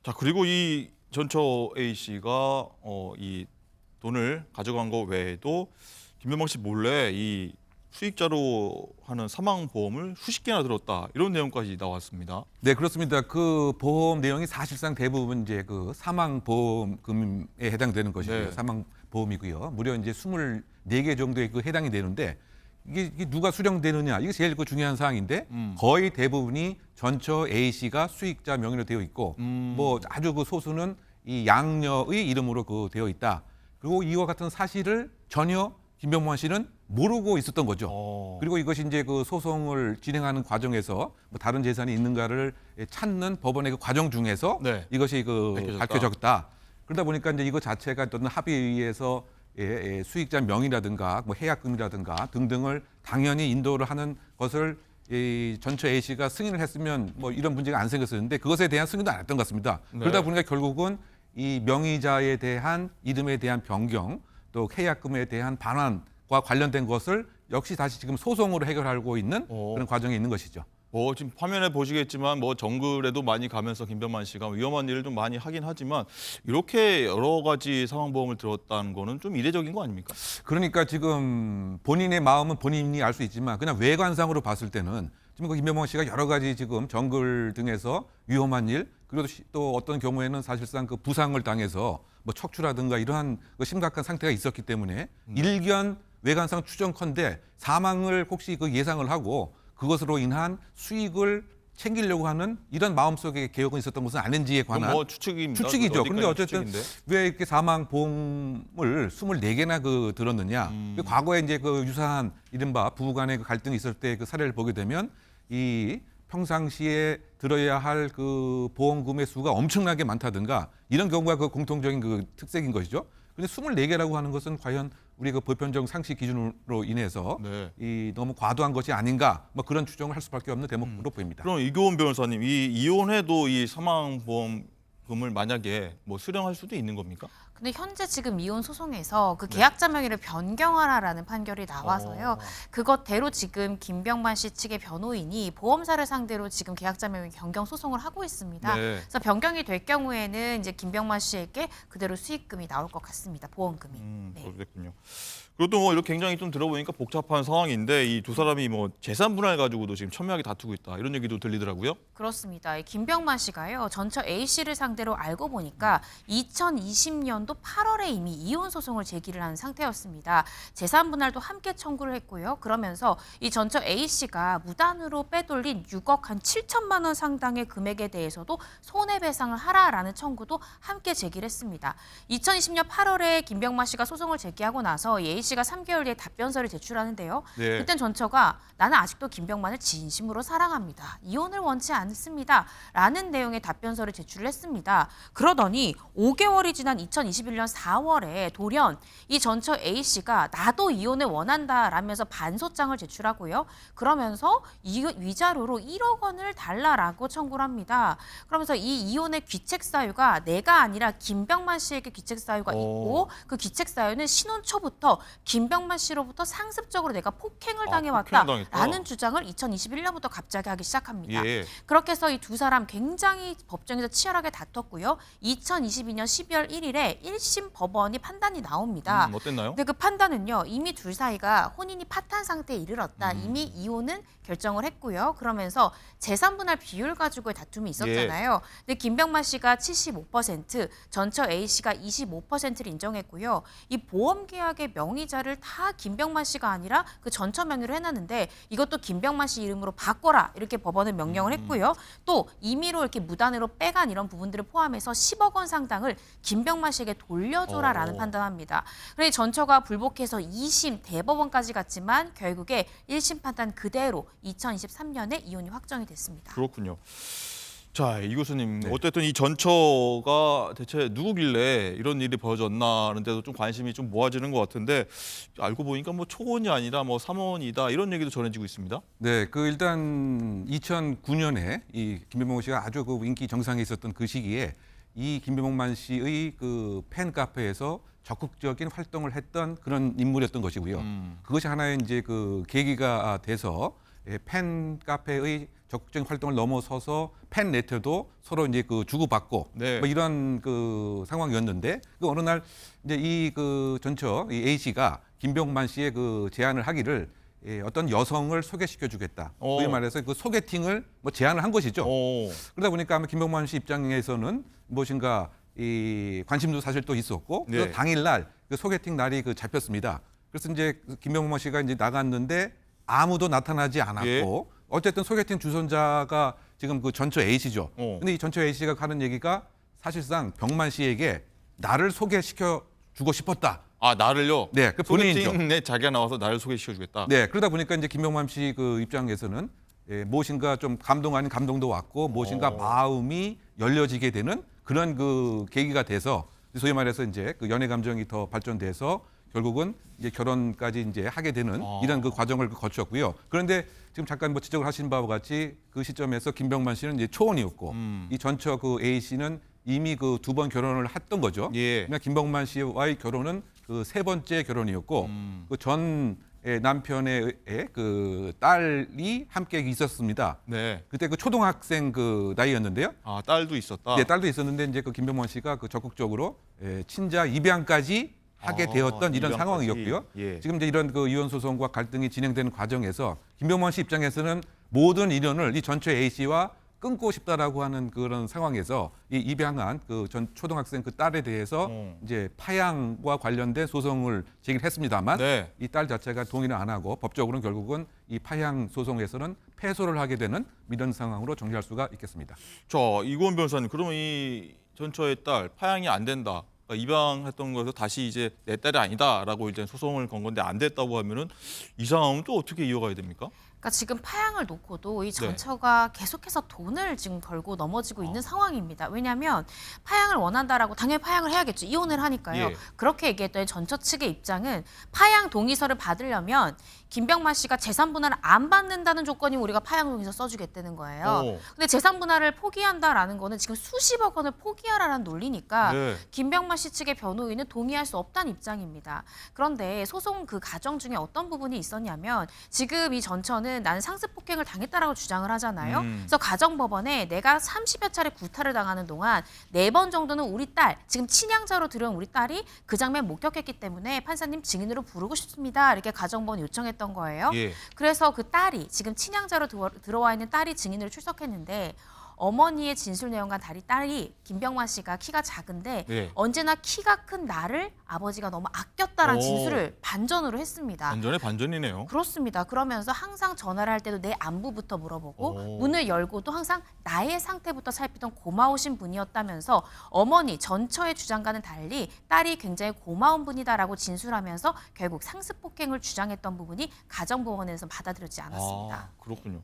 자, 그리고 이 전처 A 씨가 이 돈을 가져간 거 외에도 김병만 씨 몰래 이 수익자로 하는 사망보험을 수십 개나 들었다 이런 내용까지 나왔습니다. 네, 그렇습니다. 그 보험 내용이 사실상 대부분 이제 그 사망보험금에 해당되는 것이고요. 네. 사망보험이고요. 무려 이제 24개 정도에 그 해당이 되는데 이게 누가 수령되느냐 이게 제일 그 중요한 사항인데 거의 대부분이 전처 A 씨가 수익자 명의로 되어 있고 뭐 아주 그 소수는 이 양녀의 이름으로 그 되어 있다. 그리고 이와 같은 사실을 전혀 김병만 씨는 모르고 있었던 거죠. 그리고 이것이 이제 그 소송을 진행하는 과정에서 뭐 다른 재산이 있는가를 찾는 법원의 그 과정 중에서 네. 이것이 그 밝혀졌다. 밝혀졌다. 그러다 보니까 이제 이거 자체가 어떤 합의에 의해서 수익자 명의라든가 뭐 해약금이라든가 등등을 당연히 인도를 하는 것을 이 전처 A씨가 승인을 했으면 뭐 이런 문제가 안 생겼었는데 그것에 대한 승인도 안 했던 것 같습니다. 네. 그러다 보니까 결국은 이 명의자에 대한 이름에 대한 변경 또 해약금에 대한 반환과 관련된 것을 역시 다시 지금 소송으로 해결하고 있는 그런 과정에 있는 것이죠. 지금 화면에 보시겠지만 뭐 정글에도 많이 가면서 김병만 씨가 위험한 일을 좀 많이 하긴 하지만 이렇게 여러 가지 사망보험을 들었다는 거는 좀 이례적인 거 아닙니까? 그러니까 지금 본인의 마음은 본인이 알 수 있지만 그냥 외관상으로 봤을 때는 지금 그 김병만 씨가 여러 가지 지금 정글 등에서 위험한 일 그리고 또 어떤 경우에는 사실상 그 부상을 당해서 뭐 척추라든가 이러한 그 심각한 상태가 있었기 때문에 일견 외관상 추정컨대 사망을 혹시 그 예상을 하고 그것으로 인한 수익을 챙기려고 하는 이런 마음속에 계획은 있었던 것은 아닌지에 관한 뭐 추측입니다. 추측이죠. 그런데 어쨌든 추측인데. 왜 이렇게 사망 보험을 24개나 그 들었느냐? 그 과거에 이제 그 유사한 이른바 부부간의 그 갈등이 있을 때 그 사례를 보게 되면 이 평상시에 들어야 할 그 보험금의 수가 엄청나게 많다든가 이런 경우가 그 공통적인 그 특색인 것이죠. 근데 24개라고 하는 것은 과연 우리 그 보편적 상식 기준으로 인해서 이 너무 과도한 것이 아닌가 뭐 그런 추정을 할 수밖에 없는 대목으로 보입니다. 그럼 이교원 변호사님, 이 이혼해도 이 사망보험금을 만약에 뭐 수령할 수도 있는 겁니까? 근데 현재 지금 이혼 소송에서 그 계약자 명의를 변경하라라는 판결이 나와서요. 그것대로 지금 김병만 씨 측의 변호인이 보험사를 상대로 지금 계약자 명의 변경 소송을 하고 있습니다. 네. 그래서 변경이 될 경우에는 이제 김병만 씨에게 그대로 수익금이 나올 것 같습니다. 보험금이. 네. 그렇군요. 그리고 또 뭐 이렇게 굉장히 좀 들어보니까 복잡한 상황인데 이 두 사람이 뭐 재산 분할 가지고도 지금 첨예하게 다투고 있다 이런 얘기도 들리더라고요. 그렇습니다. 이 김병만 씨가요. 전처 A 씨를 상대로 알고 보니까 2020년도 8월에 이미 이혼 소송을 제기를 한 상태였습니다. 재산 분할도 함께 청구를 했고요. 그러면서 이 전처 A 씨가 무단으로 빼돌린 6억 한 7천만 원 상당의 금액에 대해서도 손해배상을 하라라는 청구도 함께 제기를 했습니다. 2020년 8월에 김병만 씨가 소송을 제기하고 나서 A 씨가 3개월 뒤에 답변서를 제출하는데요. 네. 그땐 전처가 나는 아직도 김병만을 진심으로 사랑합니다. 이혼을 원치 않습니다. 라는 내용의 답변서를 제출을 했습니다. 그러더니 5개월이 지난 2021년 4월에 돌연 이 전처 A 씨가 나도 이혼을 원한다 라면서 반소장을 제출하고요. 그러면서 이 위자료로 1억 원을 달라라고 청구를 합니다. 그러면서 이 이혼의 귀책 사유가 내가 아니라 김병만 씨에게 귀책 사유가 있고 그 귀책 사유는 신혼 초부터 김병만 씨로부터 상습적으로 내가 폭행을 당해왔다라는 주장을 2021년부터 갑자기 하기 시작합니다. 예. 그렇게 해서 이 두 사람 굉장히 법정에서 치열하게 다퉜고요. 2022년 12월 1일에 1심 법원이 판단이 나옵니다. 어땠나요? 근데 그 판단은요. 이미 둘 사이가 혼인이 파탄 상태에 이르렀다. 이미 이혼은 결정을 했고요. 그러면서 재산 분할 비율 가지고의 다툼이 있었잖아요. 근데 김병만 씨가 75%, 전처 A 씨가 25%를 인정했고요. 이 보험 계약의 명의자를 다 김병만 씨가 아니라 그 전처 명의로 해놨는데 이것도 김병만 씨 이름으로 바꿔라 이렇게 법원은 명령을 했고요. 또 임의로 이렇게 무단으로 빼간 이런 부분들을 포함해서 10억 원 상당을 김병만 씨에게 돌려줘라라는 판단합니다. 그래서 전처가 불복해서 2심 대법원까지 갔지만 결국에 1심 판단 그대로 2023년에 이혼이 확정이 됐습니다. 그렇군요. 자, 이 교수님, 어쨌든 이 전처가 대체 누구길래 이런 일이 벌어졌나는 데도 좀 관심이 좀 모아지는 것 같은데 알고 보니까 뭐 초혼이 아니라 뭐 삼혼이다 이런 얘기도 전해지고 있습니다. 네, 그 일단 2009년에 이 김병만 씨가 아주 그 인기 정상에 있었던 그 시기에 이 김병만 씨의 그 팬 카페에서 적극적인 활동을 했던 그런 인물이었던 것이고요. 그것이 하나의 이제 그 계기가 돼서 팬 카페의 적극적인 활동을 넘어서서 팬 네트도 서로 이제 그 주고받고 뭐 이런 그 상황이었는데 그 어느 날 이제 이 그 전처 이 A 씨가 김병만 씨의 그 제안을 하기를 어떤 여성을 소개시켜주겠다. 소위 말해서 그 소개팅을 뭐 제안을 한 것이죠. 그러다 보니까 아마 김병만 씨 입장에서는 무엇인가 이 관심도 사실 또 있었고 그 당일날 그 소개팅 날이 그 잡혔습니다. 그래서 이제 김병만 씨가 이제 나갔는데 아무도 나타나지 않았고 어쨌든 소개팅 주선자가 지금 그 전처 A 씨죠. 근데 이 전처 A 씨가 하는 얘기가 사실상 병만 씨에게 나를 소개시켜 주고 싶었다. 아, 나를요? 네, 그 본인이죠. 소개팅에 자기가 나와서 나를 소개시켜주겠다. 네, 그러다 보니까 이제 김병만 씨 그 입장에서는 무엇인가 좀 감동 아닌 감동도 왔고 무엇인가 마음이 열려지게 되는 그런 그 계기가 돼서 소위 말해서 이제 그 연애 감정이 더 발전돼서 결국은 이제 결혼까지 이제 하게 되는 이런 그 과정을 거쳤고요. 그런데 지금 잠깐 뭐 지적을 하신 바와 같이 그 시점에서 김병만 씨는 이제 초혼이었고 이 전처 그 A 씨는 이미 그 2번 결혼을 했던 거죠. 그러니까 김병만 씨와의 결혼은 그 3번째 결혼이었고 그 전 남편의 그 딸이 함께 있었습니다. 네. 그때 그 초등학생 그 나이였는데요. 아, 딸도 있었다. 네, 딸도 있었는데 이제 그 김병만 씨가 그 적극적으로 친자 입양까지 하게 되었던 이런 입양까지. 상황이었고요. 예. 지금 이제 이런 그 이혼 소송과 갈등이 진행되는 과정에서 김병만 씨 입장에서는 모든 인연을 이 전처 A 씨와 끊고 싶다라고 하는 그런 상황에서 이 입양한 그 전 초등학생 그 딸에 대해서 이제 파양과 관련된 소송을 제기를 했습니다만 네. 이 딸 자체가 동의를 안 하고 법적으로는 결국은 이 파양 소송에서는 패소를 하게 되는 이런 상황으로 정리할 수가 있겠습니다. 자, 이고은 변호사님, 그러면 이 전처의 딸 파양이 안 된다. 그러니까 입양했던 거에서 다시 이제 내 딸이 아니다라고 이제 소송을 건 건데 안 됐다고 하면은 이 상황은 또 어떻게 이어가야 됩니까? 그러니까 지금 파양을 놓고도 이 전처가 계속해서 돈을 지금 벌고 넘어지고 있는 상황입니다. 왜냐하면 파양을 원한다라고 당연히 파양을 해야겠죠. 이혼을 하니까요. 예. 그렇게 얘기했더니 전처 측의 입장은 파양 동의서를 받으려면 김병만 씨가 재산 분할을 안 받는다는 조건이 우리가 파양 동의서 써주겠다는 거예요. 근데 재산 분할을 포기한다라는 거는 지금 수십억 원을 포기하라는 논리니까 네. 김병만 씨 측의 변호인은 동의할 수 없다는 입장입니다. 그런데 소송 그 과정 중에 어떤 부분이 있었냐면 지금 이 전처는 나는 상습 폭행을 당했다라고 주장을 하잖아요. 그래서 가정법원에 내가 30여 차례 구타를 당하는 동안 4번 정도는 우리 딸, 지금 친양자로 들어온 우리 딸이 그 장면 목격했기 때문에 판사님 증인으로 부르고 싶습니다. 이렇게 가정법원 요청했던 거예요. 예. 그래서 그 딸이 지금 친양자로 들어와 있는 딸이 증인으로 출석했는데 어머니의 진술 내용과 달리 딸이 김병만 씨가 키가 작은데 네. 언제나 키가 큰 나를 아버지가 너무 아꼈다라는 오. 진술을 반전으로 했습니다. 반전의 반전이네요. 그렇습니다. 그러면서 항상 전화를 할 때도 내 안부부터 물어보고 오. 문을 열고도 항상 나의 상태부터 살피던 고마우신 분이었다면서 어머니 전처의 주장과는 달리 딸이 굉장히 고마운 분이다라고 진술하면서 결국 상습 폭행을 주장했던 부분이 가정법원에서 받아들여지지 않았습니다. 아, 그렇군요.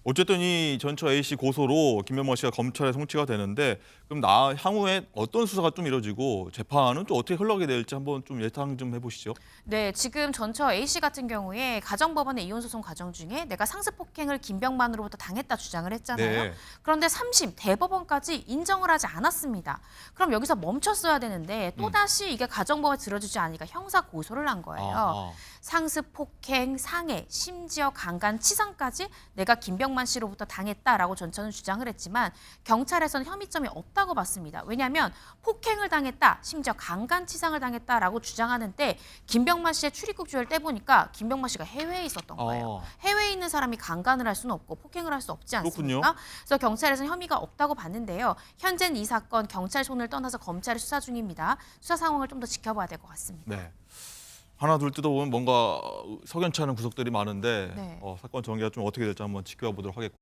어쨌든 이 전처 A 씨 고소로 김병만 씨가 검찰에 송치가 되는데 그럼 향후에 어떤 수사가 좀 이뤄지고 재판은 또 어떻게 흘러가게 될지 한번 좀 예상 좀 해보시죠. 네, 지금 전처 A 씨 같은 경우에 가정법원의 이혼소송 과정 중에 내가 상습폭행을 김병만으로부터 당했다 주장을 했잖아요. 네. 그런데 3심 대법원까지 인정을 하지 않았습니다. 그럼 여기서 멈췄어야 되는데 또다시 이게 가정법원에 들어주지 않으니까 형사 고소를 한 거예요. 상습폭행, 상해, 심지어 강간치상까지 내가 김병만 씨로부터 당했다라고 전처는 주장을 했지만 경찰에서는 혐의점이 없다고 봤습니다. 왜냐하면 폭행을 당했다, 심지어 강간치상을 당했다라고 주장하는 때 김병만 씨의 출입국 조회를 떼보니까 김병만 씨가 해외에 있었던 거예요. 해외에 있는 사람이 강간을 할 수는 없고 폭행을 할 수 없지 않습니까? 그렇군요. 그래서 경찰에서는 혐의가 없다고 봤는데요. 현재는 이 사건 경찰 손을 떠나서 검찰이 수사 중입니다. 수사 상황을 좀 더 지켜봐야 될 것 같습니다. 네. 하나 둘 뜯어보면 뭔가 석연치 않은 구석들이 많은데 네. 사건 전개가 좀 어떻게 될지 한번 지켜봐 보도록 하겠고.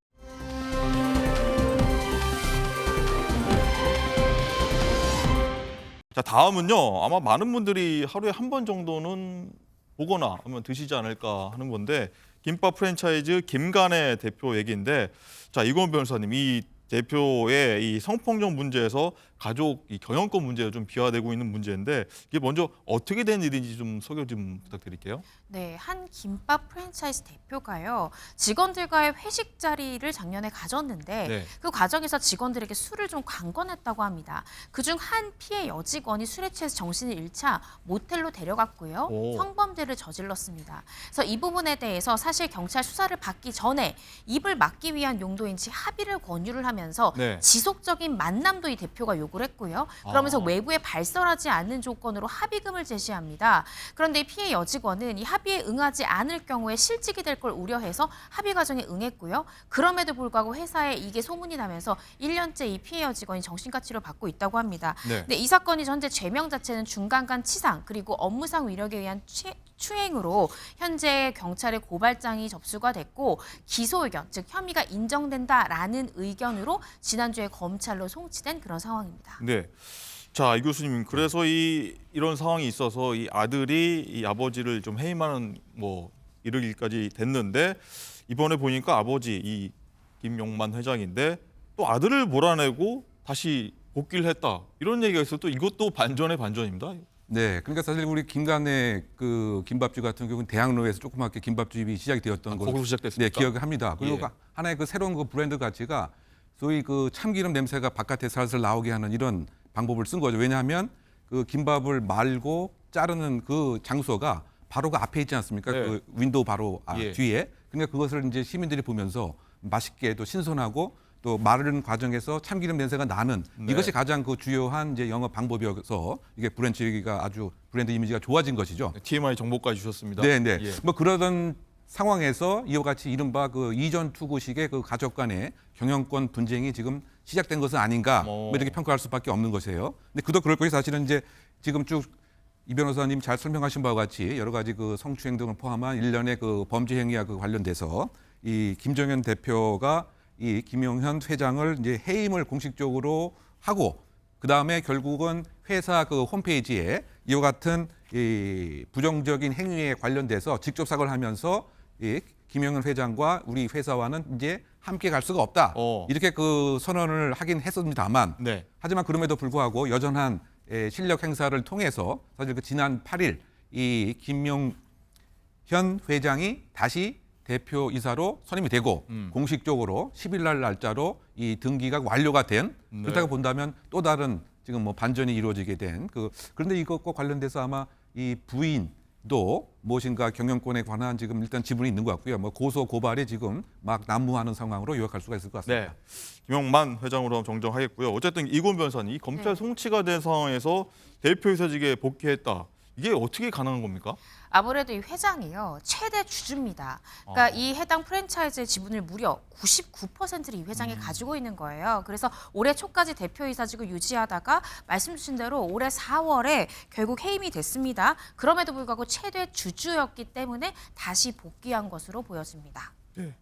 자, 다음은요. 아마 많은 분들이 하루에 한 번 정도는 보거나 하면 드시지 않을까 하는 건데 김밥 프랜차이즈 김간의 대표 얘기인데 자, 이고은 변호사님, 이 대표의 이 성폭력 문제에서 가족 이 경영권 문제가 좀 비화되고 있는 문제인데 이게 먼저 어떻게 된 일인지 좀 소개 좀 부탁드릴게요. 네, 한 김밥 프랜차이즈 대표가요. 직원들과의 회식 자리를 작년에 가졌는데 네. 그 과정에서 직원들에게 술을 좀 강권했다고 합니다. 그중 한 피해 여직원이 술에 취해서 정신을 잃자 모텔로 데려갔고요. 오. 성범죄를 저질렀습니다. 그래서 이 부분에 대해서 사실 경찰 수사를 받기 전에 입을 막기 위한 용도인지 합의를 권유를 하면서 네. 지속적인 만남도 이 대표가 요구를 했고요. 그러면서 외부에 발설하지 않는 조건으로 합의금을 제시합니다. 그런데 피해 여직원은 이 합의에 응하지 않을 경우에 실직이 될 걸 우려해서 합의 과정에 응했고요. 그럼에도 불구하고 회사에 이게 소문이 나면서 1년째 이 피해 여직원이 정신과 치료를 받고 있다고 합니다. 네. 근데 이 사건이 현재 죄명 자체는 중간간 치상 그리고 업무상 위력에 의한 추행으로 현재 경찰에 고발장이 접수가 됐고 기소 의견, 즉 혐의가 인정된다라는 의견으로 지난주에 검찰로 송치된 그런 상황입니다. 네. 자, 이 교수님, 그래서 이런 상황이 있어서 이 아들이 이 아버지를 좀 해임하는 이르기까지 됐는데 이번에 보니까 아버지 이 김용만 회장인데 또 아들을 몰아내고 다시 복귀를 했다. 이런 얘기가 있어서 또 이것도 반전의 반전입니다. 네, 그러니까 사실 우리 김간의 그 김밥집 같은 경우는 대학로에서 조그맣게 김밥집이 시작이 되었던 걸 거기서 시작됐습니까? 네, 기억을 합니다. 그리고 예. 하나의 그 새로운 그 브랜드 가치가 소위 그 참기름 냄새가 바깥에 살살 나오게 하는 이런 방법을 쓴 거죠. 왜냐하면 그 김밥을 말고 자르는 그 장소가 바로 그 앞에 있지 않습니까? 네. 그 윈도우 바로 예. 뒤에. 그러니까 그것을 이제 시민들이 보면서 맛있게 또 신선하고 또 마르는 과정에서 참기름 냄새가 나는 네. 이것이 가장 그 주요한 이제 영업 방법이어서 이게 브랜드가 아주 브랜드 이미지가 좋아진 것이죠. TMI 정보까지 주셨습니다. 네, 네. 예. 뭐 그러던 상황에서 이와 같이 이른바 그 이전 투구식의 그 가족 간의 경영권 분쟁이 지금 시작된 것은 아닌가 뭐 이렇게 평가할 수밖에 없는 것이에요. 근데 그도 그럴 것이 사실은 이제 지금 쭉 이 변호사님 잘 설명하신 바와 같이 여러 가지 그 성추행 등을 포함한 일련의 그 범죄 행위와 그 관련돼서 이 김정현 대표가 이 김용현 회장을 이제 해임을 공식적으로 하고 그 다음에 결국은 회사 그 홈페이지에 이와 같은 이 부정적인 행위에 관련돼서 직접 사과를 하면서 이 김용현 회장과 우리 회사와는 이제 함께 갈 수가 없다. 이렇게 그 선언을 하긴 했습니다만 네. 하지만 그럼에도 불구하고 여전한 실력 행사를 통해서 사실 그 지난 8일 이 김용현 회장이 다시 대표이사로 선임이 되고 공식적으로 10일 날 날짜로 이 등기가 완료가 된 그렇다고 본다면 또 다른 지금 뭐 반전이 이루어지게 된 그런데 이것과 관련돼서 아마 이 부인도 무엇인가 경영권에 관한 지금 일단 지분이 있는 것 같고요. 뭐 고소 고발이 지금 막 난무하는 상황으로 요약할 수가 있을 것 같습니다. 네. 김용만 회장으로 정정하겠고요. 어쨌든 이곤 변호사님, 이 검찰 송치가 된 상황에서 대표이사직에 복귀했다. 이게 어떻게 가능한 겁니까? 아무래도 이 회장이요 최대 주주입니다. 그러니까 이 해당 프랜차이즈의 지분을 무려 99%를 이 회장이 가지고 있는 거예요. 그래서 올해 초까지 대표이사직을 유지하다가 말씀 주신 대로 올해 4월에 결국 해임이 됐습니다. 그럼에도 불구하고 최대 주주였기 때문에 다시 복귀한 것으로 보여집니다. 네.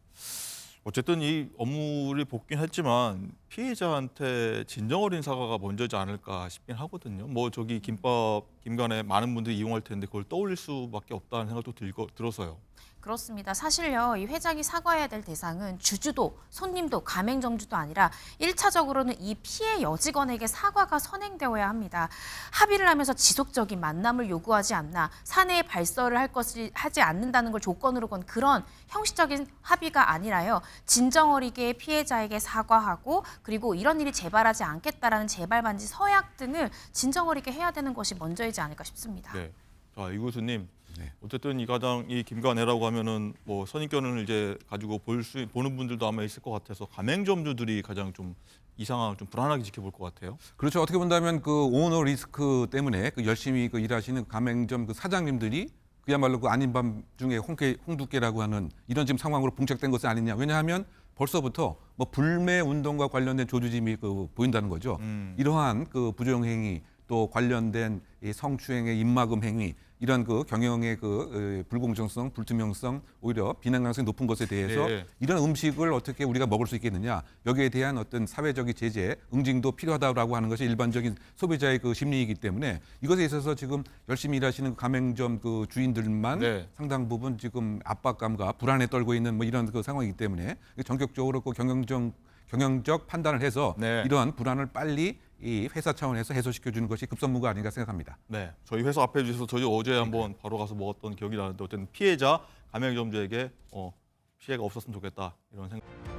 어쨌든 이 업무를 복귀는 했지만 피해자한테 진정 어린 사과가 먼저지 않을까 싶긴 하거든요. 뭐 저기 김간에 많은 분들이 이용할 텐데 그걸 떠올릴 수밖에 없다는 생각도 들어서요. 그렇습니다. 사실요, 이 회장이 사과해야 될 대상은 주주도, 손님도, 가맹점주도 아니라 1차적으로는 이 피해 여직원에게 사과가 선행되어야 합니다. 합의를 하면서 지속적인 만남을 요구하지 않나, 사내에 발설을 하지 않는다는 걸 조건으로 건 그런 형식적인 합의가 아니라요. 진정어리게 피해자에게 사과하고 그리고 이런 일이 재발하지 않겠다라는 재발 반지 서약 등을 진정어리게 해야 되는 것이 먼저이지 않을까 싶습니다. 네. 자, 이 교수님. 어쨌든 이 가장이 김간애라고 하면은 뭐 선입견을 이제 가지고 보는 분들도 아마 있을 것 같아서 가맹점주들이 가장 좀 이 상황을 좀 불안하게 지켜볼 것 같아요. 그렇죠. 어떻게 본다면 그 오너 리스크 때문에 그 열심히 그 일하시는 가맹점 그 사장님들이 그야말로 그 아닌 밤 중에 홍두깨라고 하는 이런 지금 상황으로 봉착된 것은 아니냐. 왜냐하면 벌써부터 뭐 불매 운동과 관련된 조주짐이 그 보인다는 거죠. 이러한 그 부정행위 또 관련된 이 성추행의 입막음 행위 이런 그 경영의 그 불공정성, 불투명성 오히려 비난 가능성이 높은 것에 대해서 네. 이런 음식을 어떻게 우리가 먹을 수 있겠느냐 여기에 대한 어떤 사회적인 제재, 응징도 필요하다고 하는 것이 일반적인 소비자의 그 심리이기 때문에 이것에 있어서 지금 열심히 일하시는 가맹점 그 주인들만 네. 상당 부분 지금 압박감과 불안에 떨고 있는 뭐 이런 그 상황이기 때문에 전격적으로 그 경영적 판단을 해서 네. 이러한 불안을 빨리 이 회사 차원에서 해소시켜 주는 것이 급선무가 아닌가 생각합니다. 네, 저희 회사 앞에 주셔서 저희 어제 한번 바로 가서 먹었던 기억이 나는데 어쨌든 피해자 가맹점주에게 피해가 없었으면 좋겠다 이런 생각.